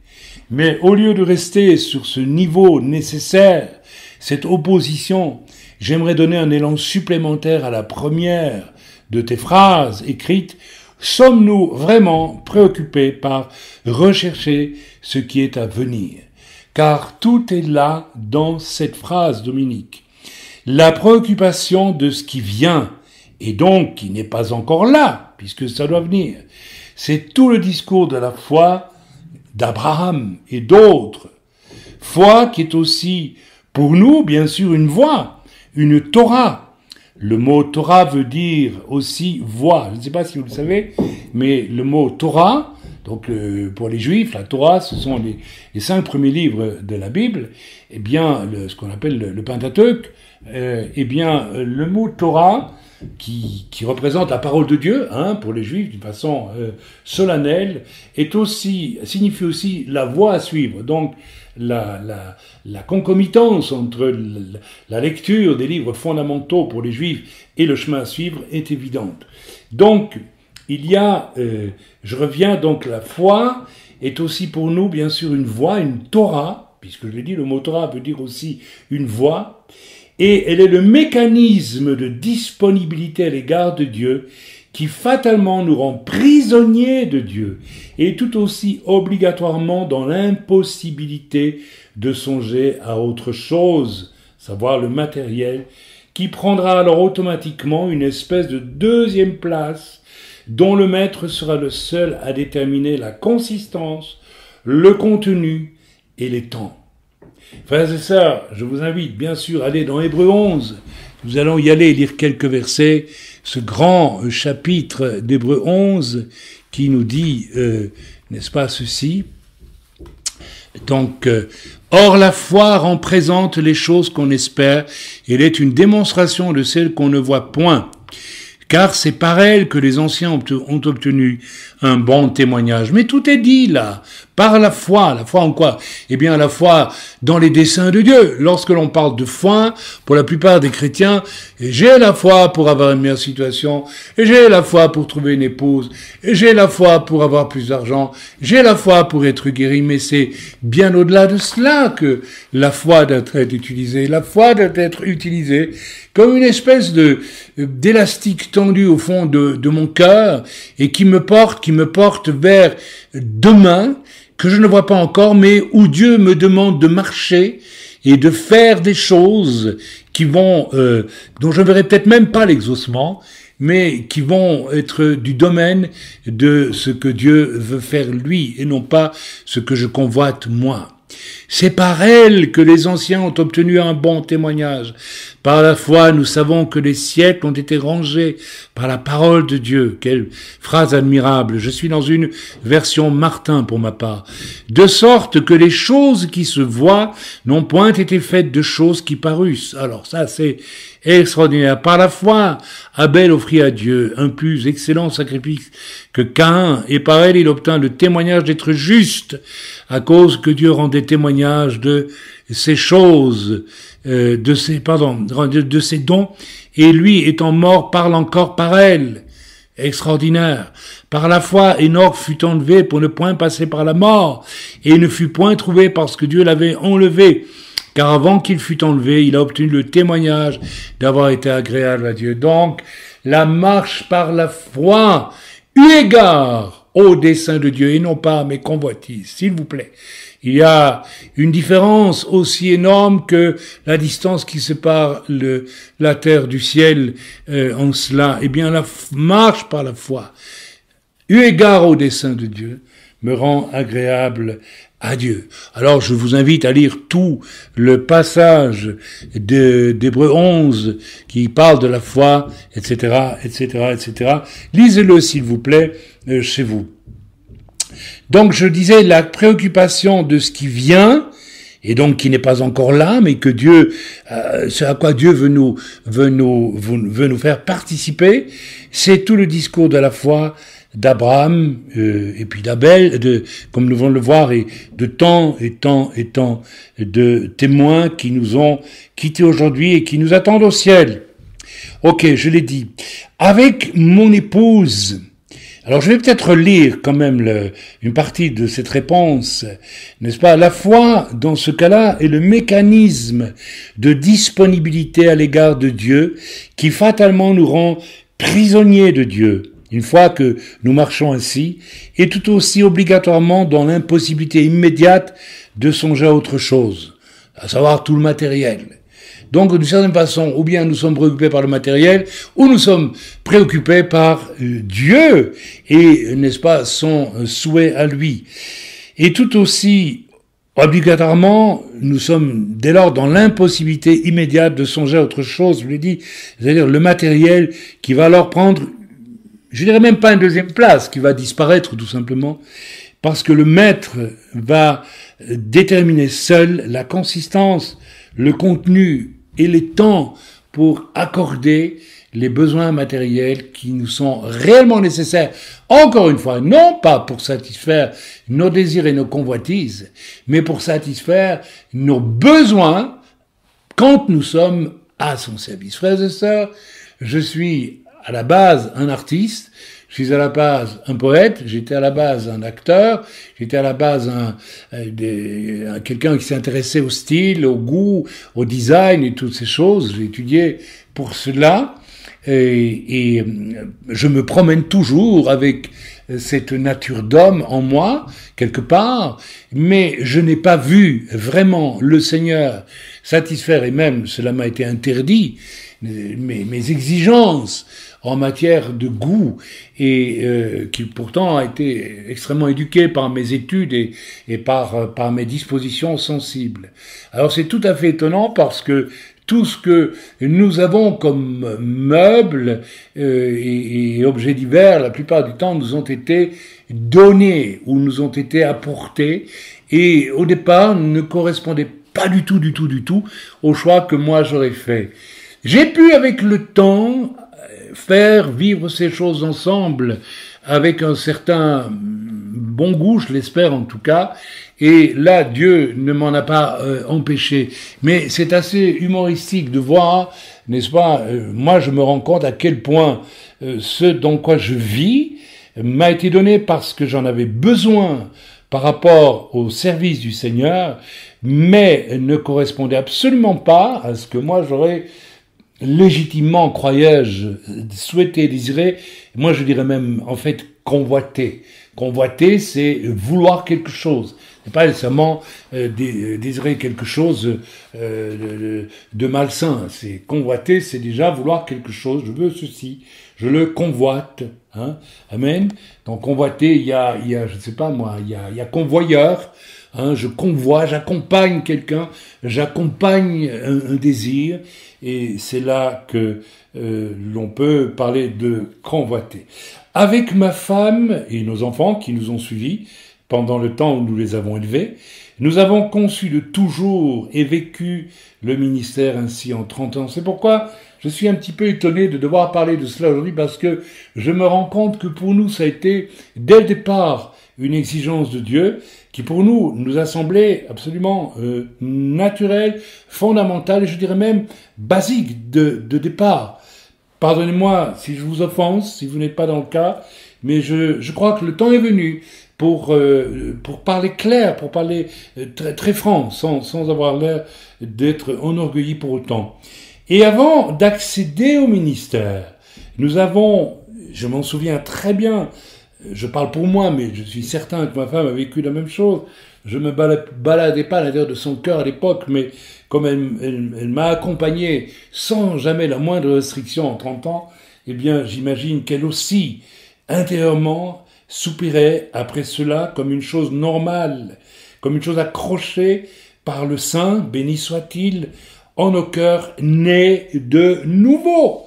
Mais au lieu de rester sur ce niveau nécessaire, cette opposition, j'aimerais donner un élan supplémentaire à la première de tes phrases écrites. Sommes-nous vraiment préoccupés par rechercher ce qui est à venir ? Car tout est là dans cette phrase, Dominique. La préoccupation de ce qui vient, et donc qui n'est pas encore là, puisque ça doit venir, c'est tout le discours de la foi d'Abraham et d'autres. Foi qui est aussi, pour nous, bien sûr, une voie, une Torah. Le mot Torah veut dire aussi voie. Je ne sais pas si vous le savez, mais le mot Torah, donc pour les Juifs, la Torah, ce sont les 5 premiers livres de la Bible. Eh bien, ce qu'on appelle le Pentateuque, eh bien, le mot Torah, qui représente la parole de Dieu, pour les Juifs d'une façon solennelle, signifie aussi la voie à suivre. Donc, la concomitance entre la lecture des livres fondamentaux pour les Juifs et le chemin à suivre est évidente. Donc, il y a, je reviens donc, la foi est aussi pour nous, bien sûr, une voie, une Torah, puisque je l'ai dit, le mot Torah veut dire aussi une voie, et elle est le mécanisme de disponibilité à l'égard de Dieu qui fatalement nous rend prisonniers de Dieu et tout aussi obligatoirement dans l'impossibilité de songer à autre chose, savoir le matériel, qui prendra alors automatiquement une espèce de 2e place dont le maître sera le seul à déterminer la consistance, le contenu et les temps. Frères et sœurs, je vous invite bien sûr à aller dans Hébreux 11. Nous allons y aller lire quelques versets, ce grand chapitre d'Hébreux 11 qui nous dit, n'est-ce pas, ceci. Donc, or la foi rend présente les choses qu'on espère, et elle est une démonstration de celles qu'on ne voit point. Car c'est par elle que les anciens ont obtenu un bon témoignage. Mais tout est dit là, par la foi. La foi en quoi ? Eh bien, la foi dans les desseins de Dieu. Lorsque l'on parle de foi, pour la plupart des chrétiens, j'ai la foi pour avoir une meilleure situation, et j'ai la foi pour trouver une épouse, et j'ai la foi pour avoir plus d'argent, j'ai la foi pour être guéri, mais c'est bien au-delà de cela que la foi doit être utilisée. La foi doit être utilisée comme une espèce d'élastique tendu au fond de mon cœur et qui me porte vers demain, que je ne vois pas encore, mais où Dieu me demande de marcher et de faire des choses qui vont, dont je ne verrai peut-être même pas l'exaucement, mais qui vont être du domaine de ce que Dieu veut faire lui, et non pas ce que je convoite moi. C'est par elle que les anciens ont obtenu un bon témoignage. Par la foi, nous savons que les siècles ont été rangés par la parole de Dieu. Quelle phrase admirable. Je suis dans une version Martin pour ma part. De sorte que les choses qui se voient n'ont point été faites de choses qui parussent. Alors ça, c'est extraordinaire. Par la foi, Abel offrit à Dieu un plus excellent sacrifice que Caïn, et par elle, il obtint le témoignage d'être juste, à cause que Dieu rendait témoignage de ces choses, de ces dons, et lui, étant mort, parle encore par elle. Extraordinaire. Par la foi, Enoch fut enlevé pour ne point passer par la mort, et il ne fut point trouvé parce que Dieu l'avait enlevé. Car avant qu'il fût enlevé, il a obtenu le témoignage d'avoir été agréable à Dieu. Donc, la marche par la foi, eu égard au dessein de Dieu, et non pas à mes convoitises, s'il vous plaît. Il y a une différence aussi énorme que la distance qui sépare la terre du ciel en cela. Eh bien, la marche par la foi, eu égard au dessein de Dieu, me rend agréable à Dieu. Alors je vous invite à lire tout le passage d'Hébreux 11 qui parle de la foi, etc., etc., etc. Lisez-le s'il vous plaît chez vous. Donc je disais la préoccupation de ce qui vient, et donc qui n'est pas encore là, mais que Dieu, ce à quoi Dieu veut nous faire participer, c'est tout le discours de la foi d'Abraham et puis d'Abel, comme nous venons de le voir, et de tant de témoins qui nous ont quittés aujourd'hui et qui nous attendent au ciel. Ok, je l'ai dit. Avec mon épouse, alors je vais peut-être lire quand même une partie de cette réponse, n'est-ce pas? La foi, dans ce cas-là, est le mécanisme de disponibilité à l'égard de Dieu qui fatalement nous rend prisonniers de Dieu. Une fois que nous marchons ainsi, et tout aussi obligatoirement dans l'impossibilité immédiate de songer à autre chose, à savoir tout le matériel. Donc, d'une certaine façon, ou bien nous sommes préoccupés par le matériel, ou nous sommes préoccupés par Dieu et, n'est-ce pas, son souhait à lui. Et tout aussi obligatoirement, nous sommes dès lors dans l'impossibilité immédiate de songer à autre chose, je l'ai dit, c'est-à-dire le matériel qui va alors prendre, je dirais même pas une deuxième place, qui va disparaître tout simplement, parce que le maître va déterminer seul la consistance, le contenu et les temps pour accorder les besoins matériels qui nous sont réellement nécessaires. Encore une fois, non pas pour satisfaire nos désirs et nos convoitises, mais pour satisfaire nos besoins quand nous sommes à son service. Frères et sœurs, je suis à la base un artiste, je suis à la base un poète, j'étais à la base un acteur, j'étais à la base quelqu'un qui s'intéressait au style, au goût, au design et toutes ces choses. J'ai étudié pour cela et je me promène toujours avec cette nature d'homme en moi, quelque part, mais je n'ai pas vu vraiment le Seigneur satisfaire, et même cela m'a été interdit, mes exigences en matière de goût, et qui pourtant a été extrêmement éduqué par mes études et par mes dispositions sensibles. Alors c'est tout à fait étonnant parce que tout ce que nous avons comme meubles et objets divers, la plupart du temps, nous ont été donnés ou nous ont été apportés et au départ ne correspondaient pas du tout au choix que moi j'aurais fait. J'ai pu avec le temps faire vivre ces choses ensemble avec un certain bon goût, je l'espère en tout cas, et là Dieu ne m'en a pas empêché. Mais c'est assez humoristique de voir, n'est-ce pas, moi je me rends compte à quel point ce dans quoi je vis m'a été donné parce que j'en avais besoin par rapport au service du Seigneur, mais ne correspondait absolument pas à ce que moi j'aurais légitimement, croyais-je, souhaité, désiré, moi je dirais même en fait convoiter. Convoiter, c'est vouloir quelque chose. C'est pas nécessairement désirer quelque chose de malsain. C'est convoiter, c'est déjà vouloir quelque chose. Je veux ceci, je le convoite. Hein? Amen. Donc convoiter, il y a, je sais pas moi, il y a convoyeur. Hein, je convoie, j'accompagne quelqu'un, j'accompagne un désir, et c'est là que l'on peut parler de convoiter. Avec ma femme et nos enfants qui nous ont suivis pendant le temps où nous les avons élevés, nous avons conçu de toujours et vécu le ministère ainsi en 30 ans. C'est pourquoi je suis un petit peu étonné de devoir parler de cela aujourd'hui, parce que je me rends compte que pour nous, ça a été dès le départ une exigence de Dieu qui pour nous a semblé absolument naturelle, fondamentale et je dirais même basique de départ. Pardonnez-moi si je vous offense, si vous n'êtes pas dans le cas, mais je crois que le temps est venu pour parler clair, pour parler très, très franc, sans avoir l'air d'être enorgueilli pour autant. Et avant d'accéder au ministère, nous avons, je m'en souviens très bien, je parle pour moi, mais je suis certain que ma femme a vécu la même chose. Je me baladais pas à l'intérieur de son cœur à l'époque, mais comme elle m'a accompagné sans jamais la moindre restriction en 30 ans, eh bien, j'imagine qu'elle aussi, intérieurement, soupirait après cela comme une chose normale, comme une chose accrochée par le Saint, béni soit-il, en nos cœurs, nés de nouveau.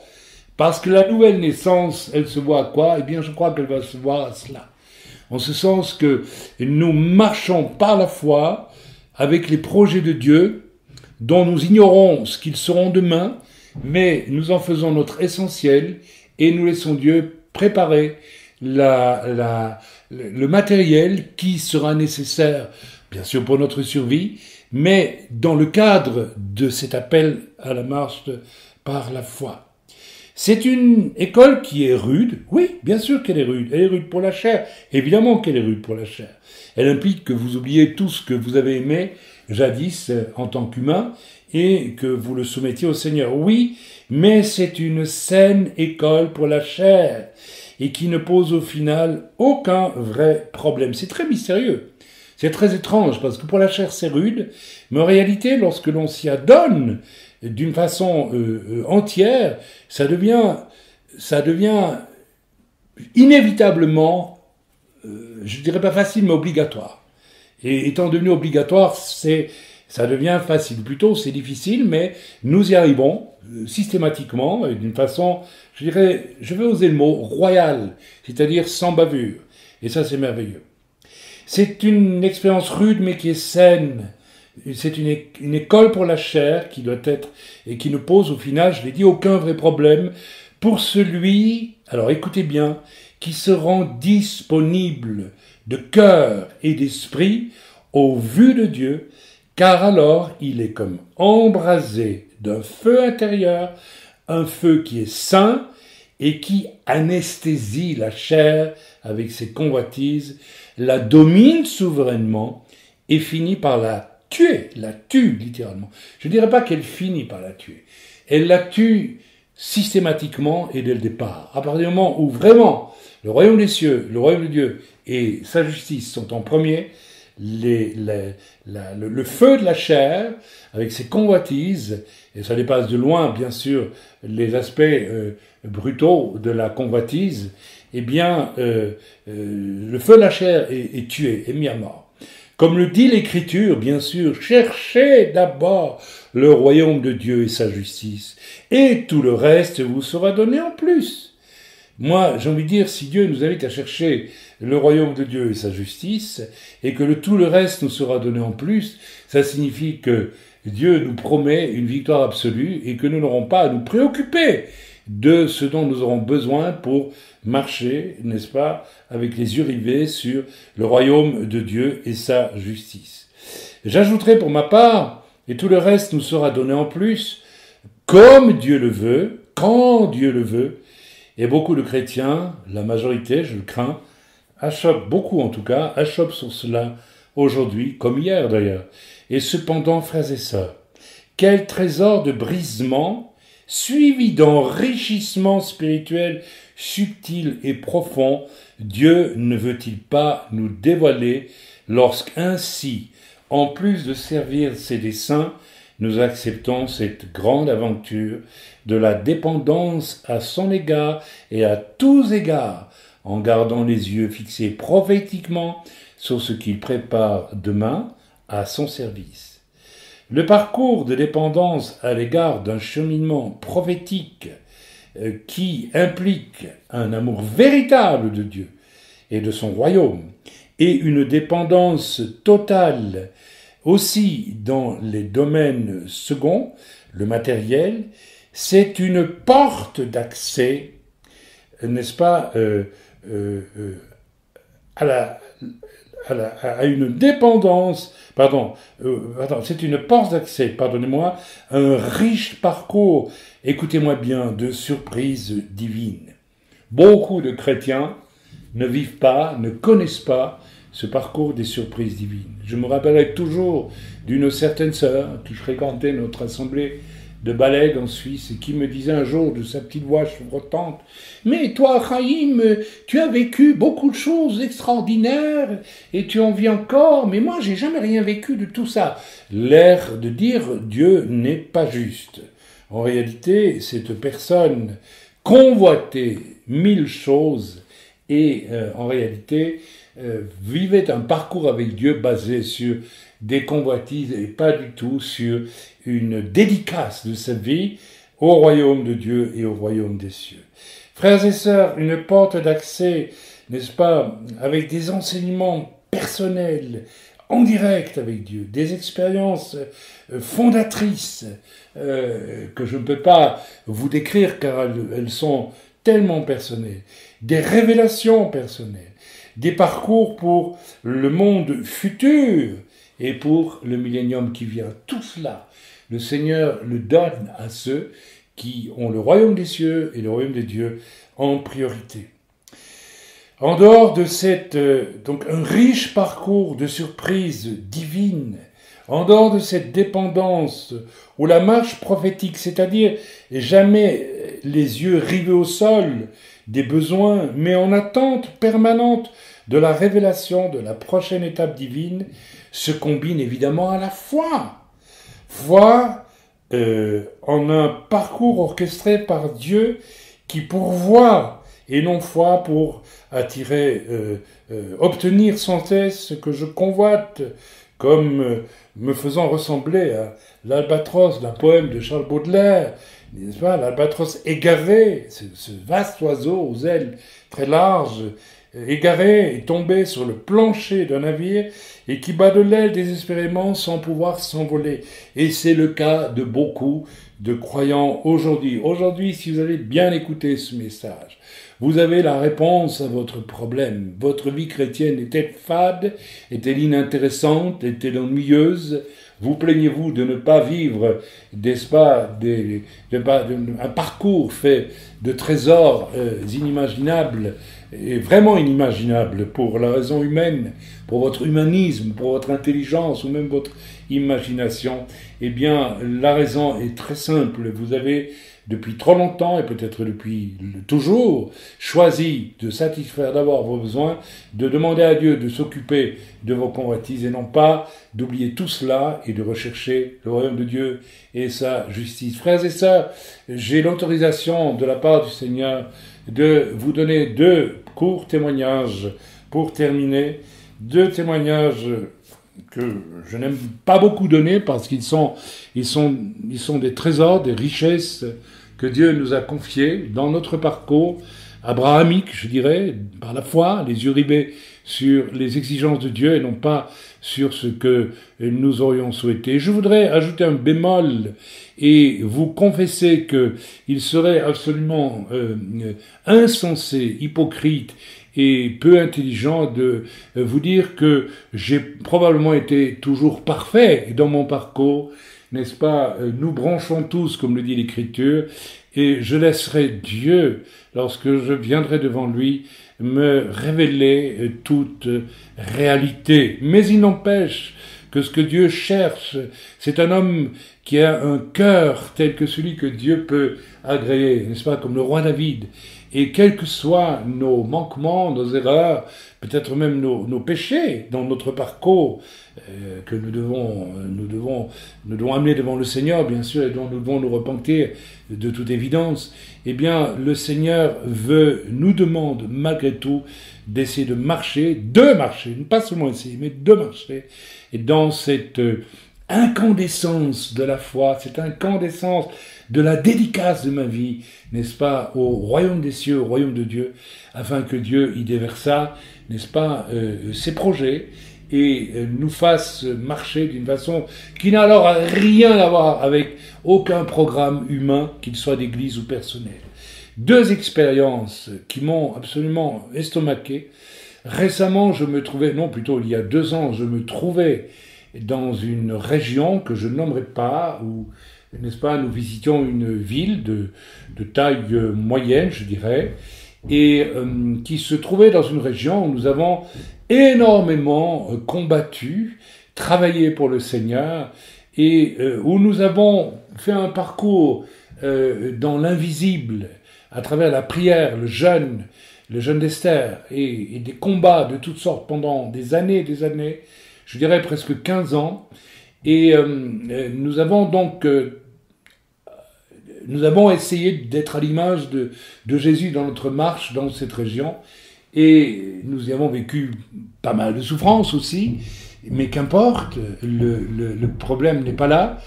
Parce que la nouvelle naissance, elle se voit à quoi? Eh bien, je crois qu'elle va se voir à cela. En ce sens que nous marchons par la foi avec les projets de Dieu, dont nous ignorons ce qu'ils seront demain, mais nous en faisons notre essentiel et nous laissons Dieu préparer le matériel qui sera nécessaire, bien sûr pour notre survie, mais dans le cadre de cet appel à la marche par la foi. C'est une école qui est rude, oui, bien sûr qu'elle est rude. Elle est rude pour la chair, évidemment qu'elle est rude pour la chair. Elle implique que vous oubliez tout ce que vous avez aimé jadis en tant qu'humain et que vous le soumettiez au Seigneur. Oui, mais c'est une saine école pour la chair et qui ne pose au final aucun vrai problème. C'est très mystérieux. C'est très étrange parce que pour la chair c'est rude, mais en réalité lorsque l'on s'y adonne d'une façon entière, ça devient inévitablement, je dirais pas facile, mais obligatoire. Et étant devenu obligatoire, ça devient facile. Plutôt, c'est difficile, mais nous y arrivons systématiquement, et d'une façon, je dirais, je vais oser le mot, royale, c'est-à-dire sans bavure. Et ça, c'est merveilleux. C'est une expérience rude, mais qui est saine. C'est une école pour la chair qui doit être, et qui ne pose au final, je l'ai dit, aucun vrai problème pour celui, alors écoutez bien, qui se rend disponible de cœur et d'esprit au vu de Dieu, car alors il est comme embrasé d'un feu intérieur, un feu qui est saint et qui anesthésie la chair avec ses convoitises, la domine souverainement et finit par la tue littéralement. Je ne dirais pas qu'elle finit par la tuer. Elle la tue systématiquement et dès le départ. À partir du moment où vraiment le royaume des cieux, le royaume de Dieu et sa justice sont en premier, le feu de la chair, avec ses convoitises, et ça dépasse de loin, bien sûr, les aspects brutaux de la convoitise, eh bien, le feu de la chair est tué, est mis à mort. Comme le dit l'Écriture, bien sûr, cherchez d'abord le royaume de Dieu et sa justice, et tout le reste vous sera donné en plus. Moi, j'ai envie de dire, si Dieu nous invite à chercher le royaume de Dieu et sa justice, et que tout le reste nous sera donné en plus, ça signifie que Dieu nous promet une victoire absolue et que nous n'aurons pas à nous préoccuper de ce dont nous aurons besoin pour marcher, n'est-ce pas, avec les yeux rivés sur le royaume de Dieu et sa justice. J'ajouterai pour ma part, et tout le reste nous sera donné en plus, comme Dieu le veut, quand Dieu le veut, et beaucoup de chrétiens, la majorité, je le crains, achoppent, beaucoup en tout cas, achoppent sur cela aujourd'hui, comme hier d'ailleurs. Et cependant, frères et sœurs, quel trésor de brisement, suivi d'enrichissement spirituel subtil et profond, Dieu ne veut-il pas nous dévoiler lorsqu'ainsi, en plus de servir ses desseins, nous acceptons cette grande aventure de la dépendance à son égard et à tous égards, en gardant les yeux fixés prophétiquement sur ce qu'il prépare demain à son service. Le parcours de dépendance à l'égard d'un cheminement prophétique qui implique un amour véritable de Dieu et de son royaume, et une dépendance totale aussi dans les domaines seconds, le matériel, c'est une porte d'accès, n'est-ce pas, à une dépendance, c'est une porte d'accès, pardonnez-moi, un riche parcours, écoutez-moi bien, de surprises divines. Beaucoup de chrétiens ne vivent pas, ne connaissent pas ce parcours des surprises divines. Je me rappellerai toujours d'une certaine sœur qui fréquentait notre assemblée de Balègue en Suisse et qui me disait un jour de sa petite voix chevrotante « Mais toi, Chaim, tu as vécu beaucoup de choses extraordinaires et tu en vis encore, mais moi, j'ai jamais rien vécu de tout ça. » L'air de dire « Dieu n'est pas juste ». En réalité, cette personne convoitait 1000 choses et en réalité vivait un parcours avec Dieu basé sur des convoitises et pas du tout sur une dédicace de sa vie au royaume de Dieu et au royaume des cieux. Frères et sœurs, une porte d'accès, n'est-ce pas, avec des enseignements personnels, en direct avec Dieu, des expériences fondatrices que je ne peux pas vous décrire car elles sont tellement personnelles, des révélations personnelles, des parcours pour le monde futur et pour le millénium qui vient. Tout cela, le Seigneur le donne à ceux qui ont le royaume des cieux et le royaume de Dieu en priorité. En dehors de donc un riche parcours de surprises divines, en dehors de cette dépendance ou la marche prophétique, c'est-à-dire jamais les yeux rivés au sol des besoins, mais en attente permanente de la révélation de la prochaine étape divine, se combine évidemment à la foi. Foi en un parcours orchestré par Dieu qui pourvoit, et non foi pour obtenir sans cesse ce que je convoite, comme me faisant ressembler à l'albatros d'un poème de Charles Baudelaire, n'est-ce pas, l'albatros égaré, ce vaste oiseau aux ailes très larges, égaré et tombé sur le plancher d'un navire et qui bat de l'aile désespérément sans pouvoir s'envoler. Et c'est le cas de beaucoup de croyants aujourd'hui. Aujourd'hui, si vous avez bien écouté ce message, vous avez la réponse à votre problème. Votre vie chrétienne était fade, est-elle inintéressante, est-elle ennuyeuse? Vous plaignez-vous de ne pas vivre, n'est-ce pas, un parcours fait de trésors inimaginables, et vraiment inimaginables pour la raison humaine, pour votre humanisme, pour votre intelligence ou même votre imagination? Eh bien, la raison est très simple. Vous avez depuis trop longtemps, et peut-être depuis toujours, choisi de satisfaire d'abord vos besoins, de demander à Dieu de s'occuper de vos convoitises, et non pas d'oublier tout cela et de rechercher le royaume de Dieu et sa justice. Frères et sœurs, j'ai l'autorisation de la part du Seigneur de vous donner 2 courts témoignages pour terminer, 2 témoignages que je n'aime pas beaucoup donner parce qu'ils sont des trésors, des richesses que Dieu nous a confiées dans notre parcours abrahamique, je dirais, par la foi, les yeux rivés sur les exigences de Dieu et non pas sur ce que nous aurions souhaité. Je voudrais ajouter un bémol et vous confesser qu'il serait absolument insensé, hypocrite et peu intelligent de vous dire que j'ai probablement été toujours parfait dans mon parcours, n'est-ce pas? Nous branchons tous, comme le dit l'Écriture, et je laisserai Dieu, lorsque je viendrai devant lui, me révéler toute réalité. Mais il n'empêche que ce que Dieu cherche, c'est un homme qui a un cœur tel que celui que Dieu peut agréer, n'est-ce pas, comme le roi David. Et quels que soient nos manquements, nos erreurs, peut-être même nos péchés dans notre parcours, que nous devons amener devant le Seigneur, bien sûr, et dont nous devons nous repentir de toute évidence, eh bien, le Seigneur nous demande malgré tout d'essayer de marcher, pas seulement essayer, mais de marcher, et dans cette incandescence de la foi, cette incandescence de la dédicace de ma vie, n'est-ce pas, au royaume des cieux, au royaume de Dieu, afin que Dieu y déversa, n'est-ce pas, ses projets, et nous fasse marcher d'une façon qui n'a alors rien à voir avec aucun programme humain, qu'il soit d'église ou personnel. 2 expériences qui m'ont absolument estomaqué. Récemment, il y a 2 ans, je me trouvais dans une région que je nommerai pas, où, n'est-ce pas, nous visitions une ville de taille moyenne, je dirais, et qui se trouvait dans une région où nous avons énormément combattu, travaillé pour le Seigneur, et où nous avons fait un parcours dans l'invisible, à travers la prière, le jeûne d'Esther, et des combats de toutes sortes pendant des années, je dirais presque 15 ans, et nous avons essayé d'être à l'image de Jésus dans notre marche dans cette région, et nous y avons vécu pas mal de souffrances aussi, mais qu'importe, le problème n'est pas là.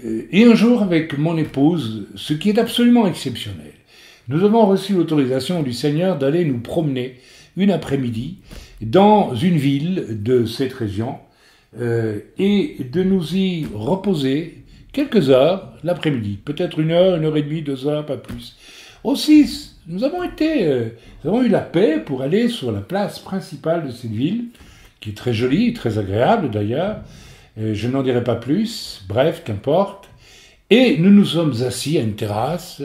Et un jour, avec mon épouse, ce qui est absolument exceptionnel, nous avons reçu l'autorisation du Seigneur d'aller nous promener une après-midi dans une ville de cette région et de nous y reposer quelques heures l'après-midi, peut-être 1 heure, 1h30, 2 heures, pas plus. Aussi, nous avons eu la paix pour aller sur la place principale de cette ville, qui est très jolie, très agréable d'ailleurs. Je n'en dirai pas plus, bref, qu'importe. Et nous nous sommes assis à une terrasse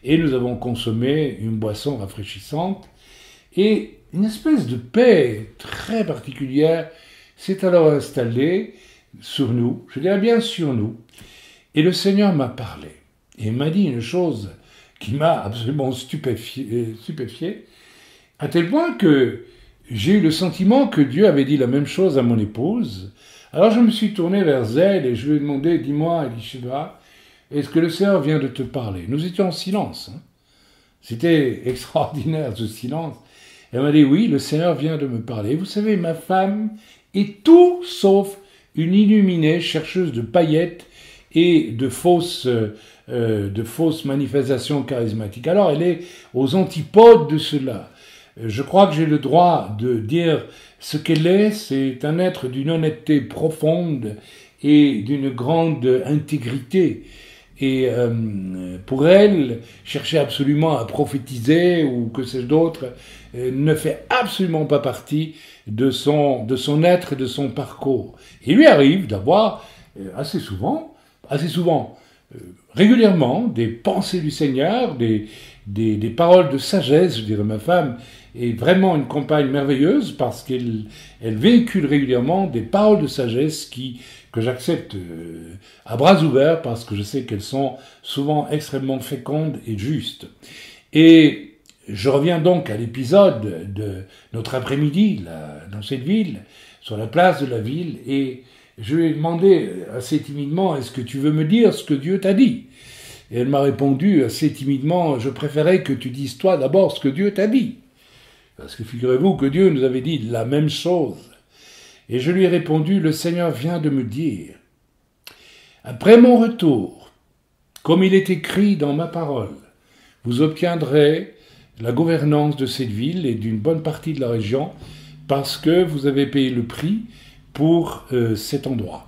et nous avons consommé une boisson rafraîchissante. Et une espèce de paix très particulière s'est alors installée sur nous, je dirais bien sur nous. Et le Seigneur m'a parlé et m'a dit une chose qui m'a absolument stupéfié, à tel point que j'ai eu le sentiment que Dieu avait dit la même chose à mon épouse. Alors je me suis tourné vers elle et je lui ai demandé, dis-moi, Elisheba, est-ce que le Seigneur vient de te parler? Nous étions en silence. C'était extraordinaire ce silence. Elle m'a dit, oui, le Seigneur vient de me parler. Vous savez, ma femme est tout sauf une illuminée chercheuse de paillettes et de fausses manifestations charismatiques. Alors elle est aux antipodes de cela. Je crois que j'ai le droit de dire ce qu'elle est. C'est un être d'une honnêteté profonde et d'une grande intégrité. Et pour elle, chercher absolument à prophétiser ou que sais-je d'autre ne fait absolument pas partie de son être et de son parcours. Il lui arrive d'avoir assez souvent, régulièrement, des pensées du Seigneur, des paroles de sagesse. Je dirais, ma femme est vraiment une compagne merveilleuse parce qu'elle véhicule régulièrement des paroles de sagesse que j'accepte à bras ouverts parce que je sais qu'elles sont souvent extrêmement fécondes et justes. Et je reviens donc à l'épisode de notre après-midi dans cette ville, sur la place de la ville, et je lui ai demandé assez timidement, est-ce que tu veux me dire ce que Dieu t'a dit? Et elle m'a répondu assez timidement, je préférais que tu dises toi d'abord ce que Dieu t'a dit. Parce que figurez-vous que Dieu nous avait dit la même chose. Et je lui ai répondu, le Seigneur vient de me dire, après mon retour, comme il est écrit dans ma parole, vous obtiendrez la gouvernance de cette ville et d'une bonne partie de la région parce que vous avez payé le prix pour cet endroit.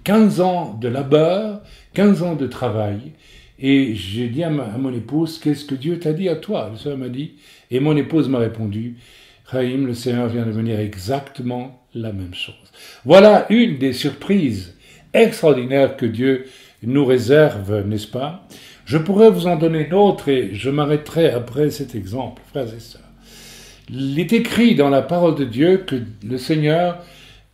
15 ans de labeur, 15 ans de travail, et j'ai dit à mon épouse, qu'est-ce que Dieu t'a dit à toi? Le Seigneur m'a dit, et mon épouse m'a répondu, Chaim, le Seigneur vient de me dire exactement la même chose. Voilà une des surprises extraordinaires que Dieu nous réserve, n'est-ce pas? Je pourrais vous en donner d'autres et je m'arrêterai après cet exemple, frères et sœurs. Il est écrit dans la parole de Dieu que le Seigneur,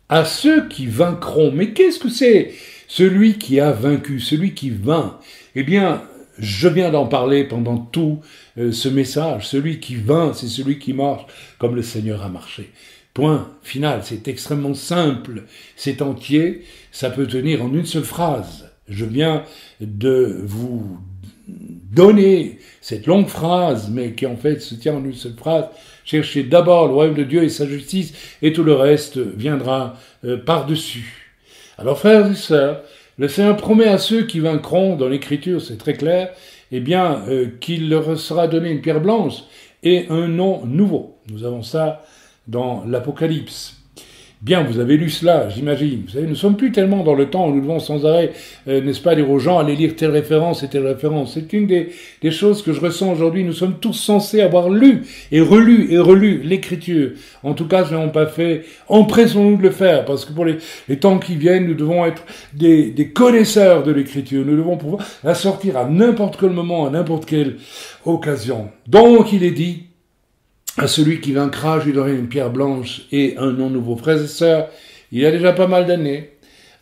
à ceux qui vaincront, mais qu'est-ce que c'est celui qui a vaincu, celui qui vainc? Eh bien, je viens d'en parler pendant tout ce message. Celui qui vainc, c'est celui qui marche comme le Seigneur a marché. Point final, c'est extrêmement simple, c'est entier, ça peut tenir en une seule phrase. Je viens de vous donner cette longue phrase, mais qui en fait se tient en une seule phrase. Cherchez d'abord le royaume de Dieu et sa justice, et tout le reste viendra par-dessus. Alors frères et sœurs, le Seigneur promet à ceux qui vaincront, dans l'Écriture c'est très clair, eh bien qu'il leur sera donné une pierre blanche et un nom nouveau. Nous avons ça dans l'Apocalypse. Bien, vous avez lu cela, j'imagine. Vous savez, nous ne sommes plus tellement dans le temps où nous devons sans arrêt, n'est-ce pas, dire aux gens, allez lire telle référence et telle référence. C'est une des choses que je ressens aujourd'hui. Nous sommes tous censés avoir lu et relu l'Écriture. En tout cas, ce n'avons pas fait. Empressons-nous de le faire, parce que pour les temps qui viennent, nous devons être des connaisseurs de l'Écriture. Nous devons pouvoir la sortir à n'importe quel moment, à n'importe quelle occasion. Donc, il est dit, à celui qui vaincra, je lui donnerai une pierre blanche et un nom nouveau. Frères et sœurs, il y a déjà pas mal d'années,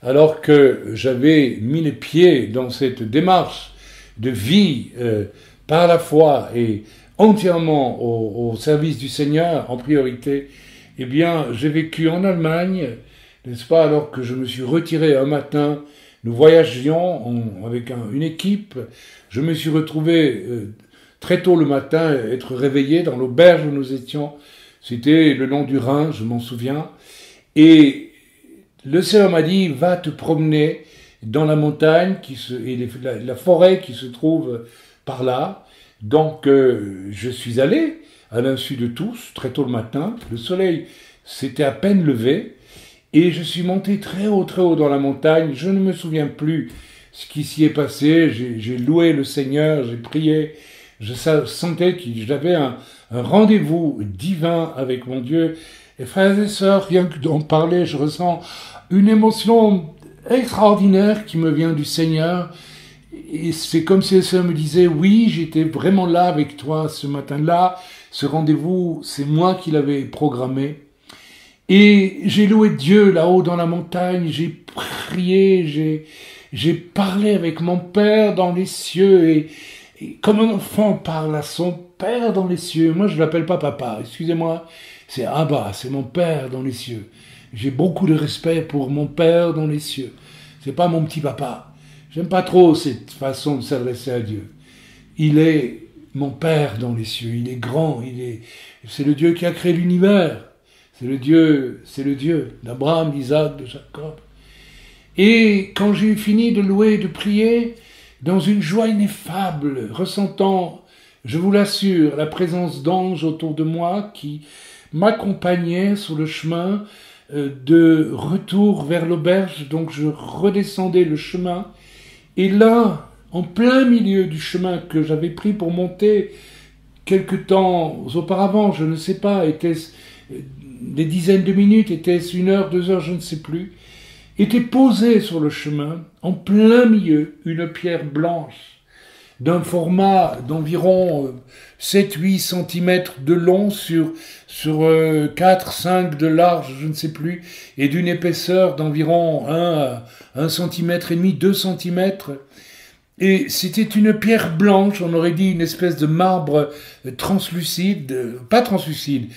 alors que j'avais mis les pieds dans cette démarche de vie par la foi et entièrement au service du Seigneur en priorité, eh bien, j'ai vécu en Allemagne, n'est-ce pas, alors que je me suis retiré un matin, nous voyagions avec une équipe, je me suis retrouvé très tôt le matin, être réveillé dans l'auberge où nous étions C'était le long du Rhin, je m'en souviens. Et le Seigneur m'a dit, va te promener dans la montagne et la forêt qui se trouve par là. Donc, je suis allé, à l'insu de tous, très tôt le matin. Le soleil s'était à peine levé. Et je suis monté très haut dans la montagne. Je ne me souviens plus ce qui s'y est passé. J'ai loué le Seigneur, j'ai prié. Je sentais que j'avais un rendez-vous divin avec mon Dieu. Et frères et sœurs, rien que d'en parler, je ressens une émotion extraordinaire qui me vient du Seigneur. Et c'est comme si le Seigneur me disait, oui, j'étais vraiment là avec toi ce matin-là. Ce rendez-vous, c'est moi qui l'avais programmé. Et j'ai loué Dieu là-haut dans la montagne, j'ai prié, j'ai parlé avec mon Père dans les cieux, et comme un enfant parle à son Père dans les cieux. Moi, je l'appelle pas papa, excusez-moi, c'est Abba, c'est mon Père dans les cieux. J'ai beaucoup de respect pour mon Père dans les cieux. C'est pas mon petit papa. J'aime pas trop cette façon de s'adresser à Dieu. Il est mon Père dans les cieux, il est grand, c'est le Dieu qui a créé l'univers. C'est le Dieu d'Abraham, d'Isaac, de Jacob. Et quand j'ai fini de louer et de prier, dans une joie ineffable, ressentant, je vous l'assure, la présence d'anges autour de moi qui m'accompagnaient sur le chemin de retour vers l'auberge. Donc je redescendais le chemin. Et là, en plein milieu du chemin que j'avais pris pour monter quelque temps auparavant, je ne sais pas, était-ce des dizaines de minutes, était-ce 1 heure, 2 heures, je ne sais plus, était posée sur le chemin, en plein milieu, une pierre blanche, d'un format d'environ 7-8 cm de long sur 4-5 de large, je ne sais plus, et d'une épaisseur d'environ 1 cm et demi, 2 cm. Et c'était une pierre blanche, on aurait dit une espèce de marbre translucide, pas translucide,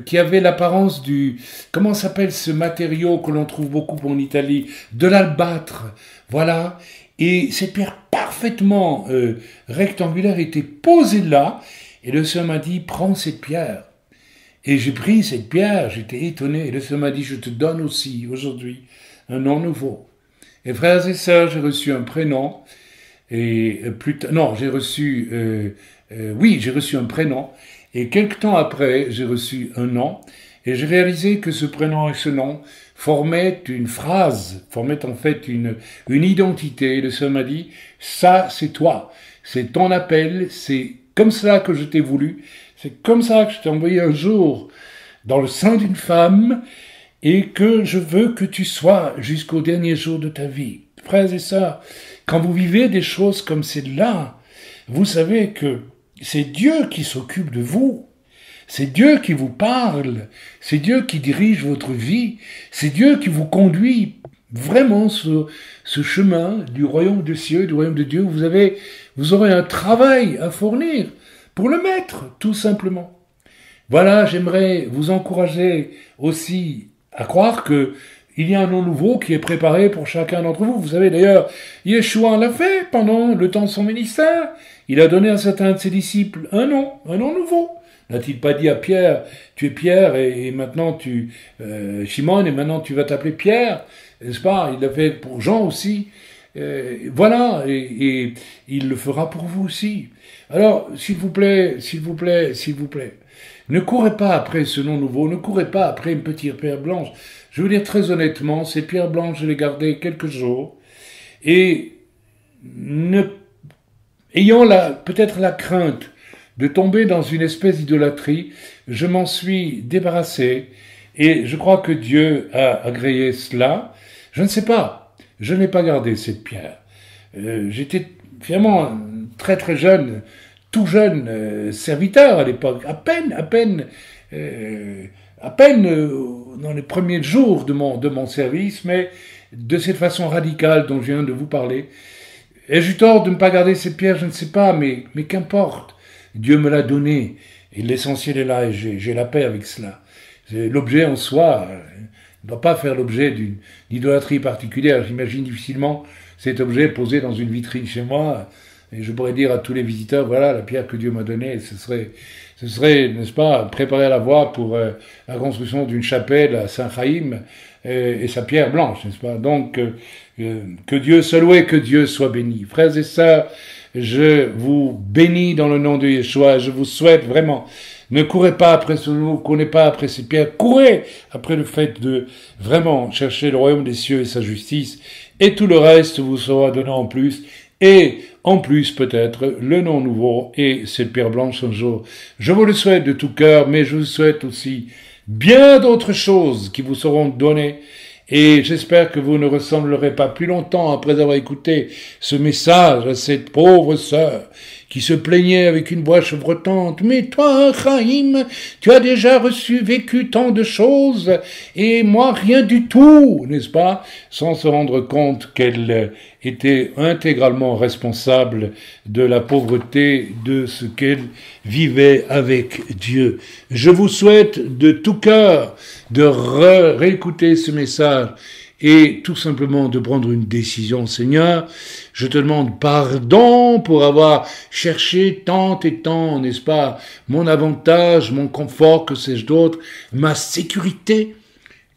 qui avait l'apparence comment s'appelle ce matériau que l'on trouve beaucoup en Italie? De l'albâtre, voilà. Et cette pierre parfaitement rectangulaire était posée là, et le Seigneur m'a dit, prends cette pierre. Et j'ai pris cette pierre, j'étais étonné, et le Seigneur m'a dit, je te donne aussi aujourd'hui un nom nouveau. Et frères et sœurs, j'ai reçu un prénom. Et j'ai reçu un prénom, et quelque temps après, j'ai reçu un nom, et j'ai réalisé que ce prénom et ce nom formaient une phrase, formaient en fait une identité. Et le Seigneur m'a dit, ça c'est toi, c'est ton appel, c'est comme ça que je t'ai voulu, c'est comme ça que je t'ai envoyé un jour dans le sein d'une femme, et que je veux que tu sois jusqu'au dernier jour de ta vie. Frères et sœurs, quand vous vivez des choses comme celle-là, vous savez que c'est Dieu qui s'occupe de vous. C'est Dieu qui vous parle. C'est Dieu qui dirige votre vie. C'est Dieu qui vous conduit vraiment sur ce chemin du royaume des cieux, du royaume de Dieu. Vous aurez un travail à fournir pour le mettre, tout simplement. Voilà, j'aimerais vous encourager aussi à croire que il y a un nom nouveau qui est préparé pour chacun d'entre vous. Vous savez d'ailleurs, Yeshua l'a fait pendant le temps de son ministère. Il a donné à certains de ses disciples un nom nouveau. N'a-t-il pas dit à Pierre, tu es Pierre et maintenant Shimon, et maintenant tu vas t'appeler Pierre, n'est-ce pas? Il l'a fait pour Jean aussi. Voilà, et il le fera pour vous aussi. Alors, s'il vous plaît, ne courez pas après ce nom nouveau, ne courez pas après une petite pierre blanche. Je veux dire très honnêtement, ces pierres blanches, je les gardais quelques jours, et ayant peut-être la crainte de tomber dans une espèce d'idolâtrie, je m'en suis débarrassé, et je crois que Dieu a agréé cela. Je ne sais pas, je n'ai pas gardé cette pierre. J'étais vraiment très très jeune, tout jeune serviteur à l'époque, à peine dans les premiers jours de mon service, mais de cette façon radicale dont je viens de vous parler. Ai-je eu tort de ne pas garder cette pierre? Je ne sais pas, mais qu'importe. Dieu me l'a donné, et l'essentiel est là, et j'ai la paix avec cela. L'objet en soi ne doit pas faire l'objet d'une idolâtrie particulière. J'imagine difficilement cet objet posé dans une vitrine chez moi, Et je pourrais dire à tous les visiteurs, voilà la pierre que Dieu m'a donnée, ce serait, n'est-ce pas, préparer la voie pour la construction d'une chapelle à Saint-Chaïm et sa pierre blanche, n'est-ce pas? Donc, que Dieu soit loué, que Dieu soit béni. Frères et sœurs, je vous bénis dans le nom de Yeshua, je vous souhaite vraiment, ne courez pas après ce nous, courez pas après ces pierres, courez après le fait de vraiment chercher le royaume des cieux et sa justice, et tout le reste vous sera donné en plus, et en plus peut-être le nom nouveau et cette pierre blanche un jour. Je vous le souhaite de tout cœur, mais je vous souhaite aussi bien d'autres choses qui vous seront données. Et j'espère que vous ne ressemblerez pas plus longtemps après avoir écouté ce message à cette pauvre sœur qui se plaignait avec une voix chevrotante. Mais toi, Chaim, tu as déjà vécu tant de choses, et moi rien du tout, n'est-ce pas? Sans se rendre compte qu'elle était intégralement responsable de la pauvreté de ce qu'elle vivait avec Dieu. Je vous souhaite de tout cœur de réécouter ce message et tout simplement de prendre une décision. Seigneur, je te demande pardon pour avoir cherché tant et tant, n'est-ce pas, mon avantage, mon confort, que sais-je d'autre, ma sécurité.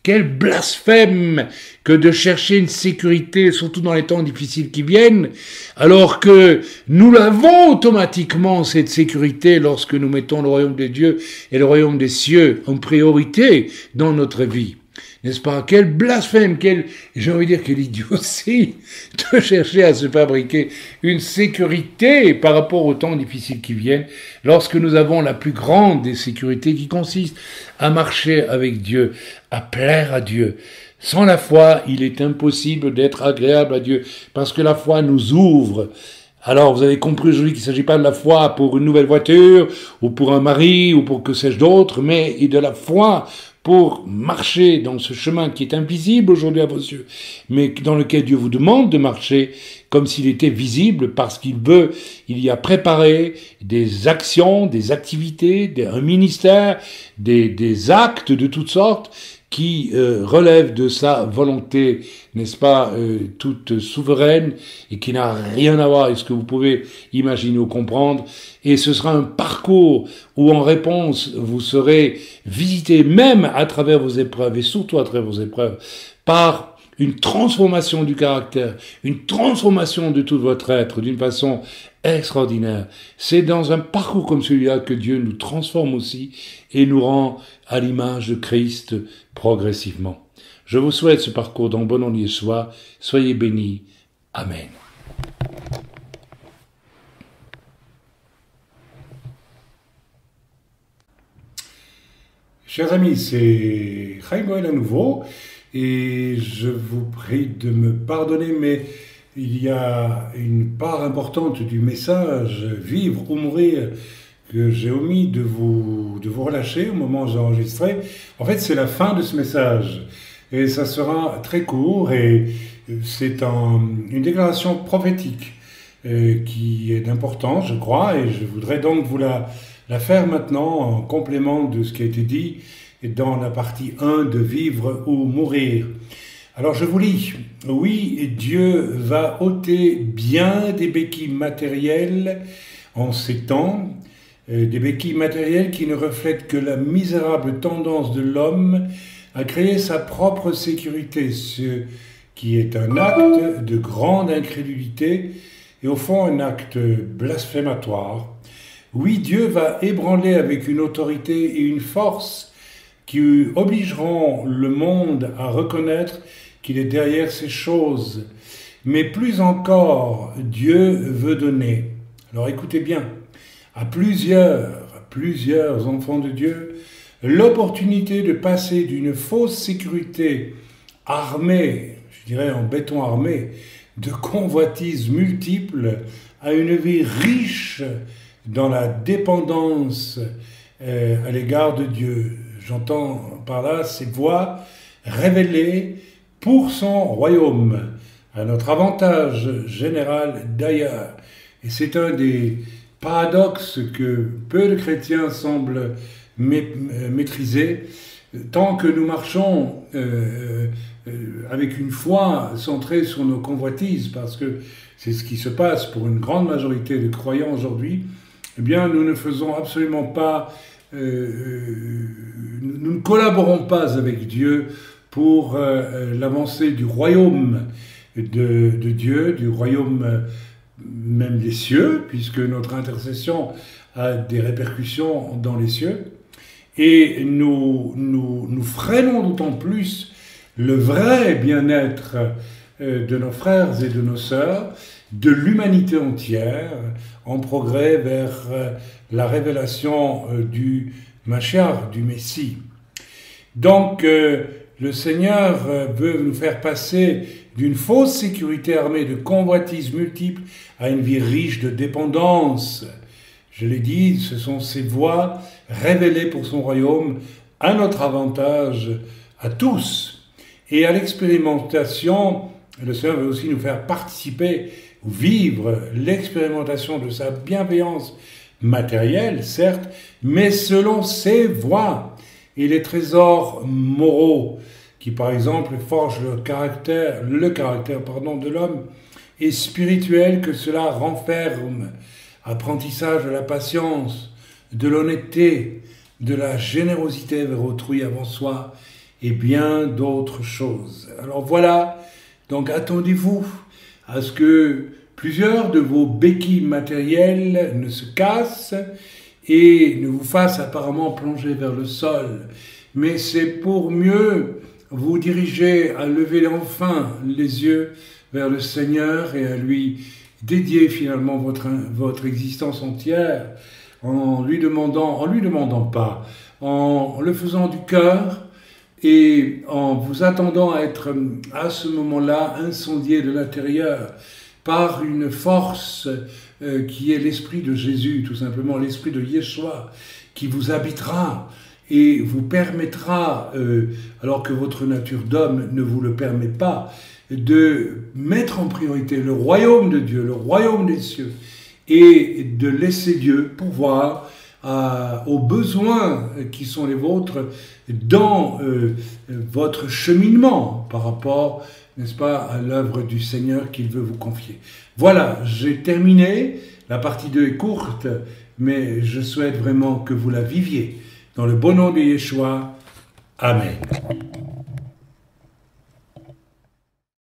Quel blasphème que de chercher une sécurité, surtout dans les temps difficiles qui viennent, alors que nous l'avons automatiquement, cette sécurité, lorsque nous mettons le royaume des dieux et le royaume des cieux en priorité dans notre vie. N'est-ce pas? Quel blasphème, j'ai envie de dire, quelle idiotie de chercher à se fabriquer une sécurité par rapport aux temps difficiles qui viennent, lorsque nous avons la plus grande des sécurités qui consiste à marcher avec Dieu, à plaire à Dieu. Sans la foi, il est impossible d'être agréable à Dieu, parce que la foi nous ouvre. Alors, vous avez compris aujourd'hui qu'il ne s'agit pas de la foi pour une nouvelle voiture, ou pour un mari, ou pour que sais-je d'autre, mais de la foi pour marcher dans ce chemin qui est invisible aujourd'hui à vos yeux, mais dans lequel Dieu vous demande de marcher comme s'il était visible, parce il y a préparé des actions, des activités, un ministère, des actes de toutes sortes qui relèvent de sa volonté, n'est-ce pas, toute souveraine, et qui n'a rien à voir avec ce que vous pouvez imaginer ou comprendre. Et ce sera un parcours où, en réponse, vous serez visité, même à travers vos épreuves, et surtout à travers vos épreuves, par une transformation du caractère, une transformation de tout votre être d'une façon extraordinaire. C'est dans un parcours comme celui-là que Dieu nous transforme aussi et nous rend à l'image de Christ progressivement. Je vous souhaite ce parcours dans le bon nom de Yeshua. Soyez bénis. Amen. Chers amis, c'est Chaim Goel à nouveau, et je vous prie de me pardonner, mais il y a une part importante du message « Vivre ou mourir » que j'ai omis de vous relâcher au moment où j'ai enregistré. En fait, c'est la fin de ce message, et ça sera très court, et c'est une déclaration prophétique qui est d'importance, je crois, et je voudrais donc vous la faire maintenant en complément de ce qui a été dit dans la partie 1 de Vivre ou mourir. Alors je vous lis. Oui, Dieu va ôter bien des béquilles matérielles en ces temps, des béquilles matérielles qui ne reflètent que la misérable tendance de l'homme à créer sa propre sécurité, ce qui est un acte de grande incrédulité et au fond un acte blasphématoire. Oui, Dieu va ébranler avec une autorité et une force qui obligeront le monde à reconnaître qu'il est derrière ces choses. Mais plus encore, Dieu veut donner. Alors écoutez bien, à plusieurs enfants de Dieu, l'opportunité de passer d'une fausse sécurité armée, je dirais en béton armé, de convoitises multiples à une vie riche dans la dépendance à l'égard de Dieu. J'entends par là ces voies révélées pour son royaume, à notre avantage général d'ailleurs. Et c'est un des paradoxes que peu de chrétiens semblent maîtriser, tant que nous marchons avec une foi centrée sur nos convoitises, parce que c'est ce qui se passe pour une grande majorité de croyants aujourd'hui, eh bien, nous ne faisons absolument pas, nous ne collaborons pas avec Dieu pour l'avancée du royaume de Dieu, du royaume même des cieux, puisque notre intercession a des répercussions dans les cieux. Et nous freinons d'autant plus le vrai bien-être de nos frères et de nos sœurs, de l'humanité entière, en progrès vers la révélation du Mashiach, du Messie. Donc, le Seigneur veut nous faire passer d'une fausse sécurité armée de convoitises multiples à une vie riche de dépendance. Je l'ai dit, ce sont ces voies révélées pour son royaume à notre avantage, à tous. Et à l'expérimentation, le Seigneur veut aussi nous faire participer ou vivre l'expérimentation de sa bienveillance matérielle, certes, mais selon ses voies et les trésors moraux qui, par exemple, forgent le caractère de l'homme, et spirituel que cela renferme. Apprentissage de la patience, de l'honnêteté, de la générosité vers autrui avant soi, et bien d'autres choses. Alors voilà, donc attendez-vous à ce que plusieurs de vos béquilles matérielles ne se cassent et ne vous fassent apparemment plonger vers le sol. Mais c'est pour mieux vous diriger à lever enfin les yeux vers le Seigneur et à lui dédier finalement votre existence entière en lui demandant pas, en le faisant du cœur et en vous attendant à être à ce moment-là incendié de l'intérieur par une force qui est l'esprit de Jésus, tout simplement l'esprit de Yeshua, qui vous habitera et vous permettra, alors que votre nature d'homme ne vous le permet pas, de mettre en priorité le royaume de Dieu, le royaume des cieux, et de laisser Dieu pourvoir aux besoins qui sont les vôtres dans votre cheminement par rapport, n'est-ce pas, à l'œuvre du Seigneur qu'il veut vous confier. Voilà, j'ai terminé. La partie 2 est courte, mais je souhaite vraiment que vous la viviez. Dans le bon nom de Yeshua, Amen.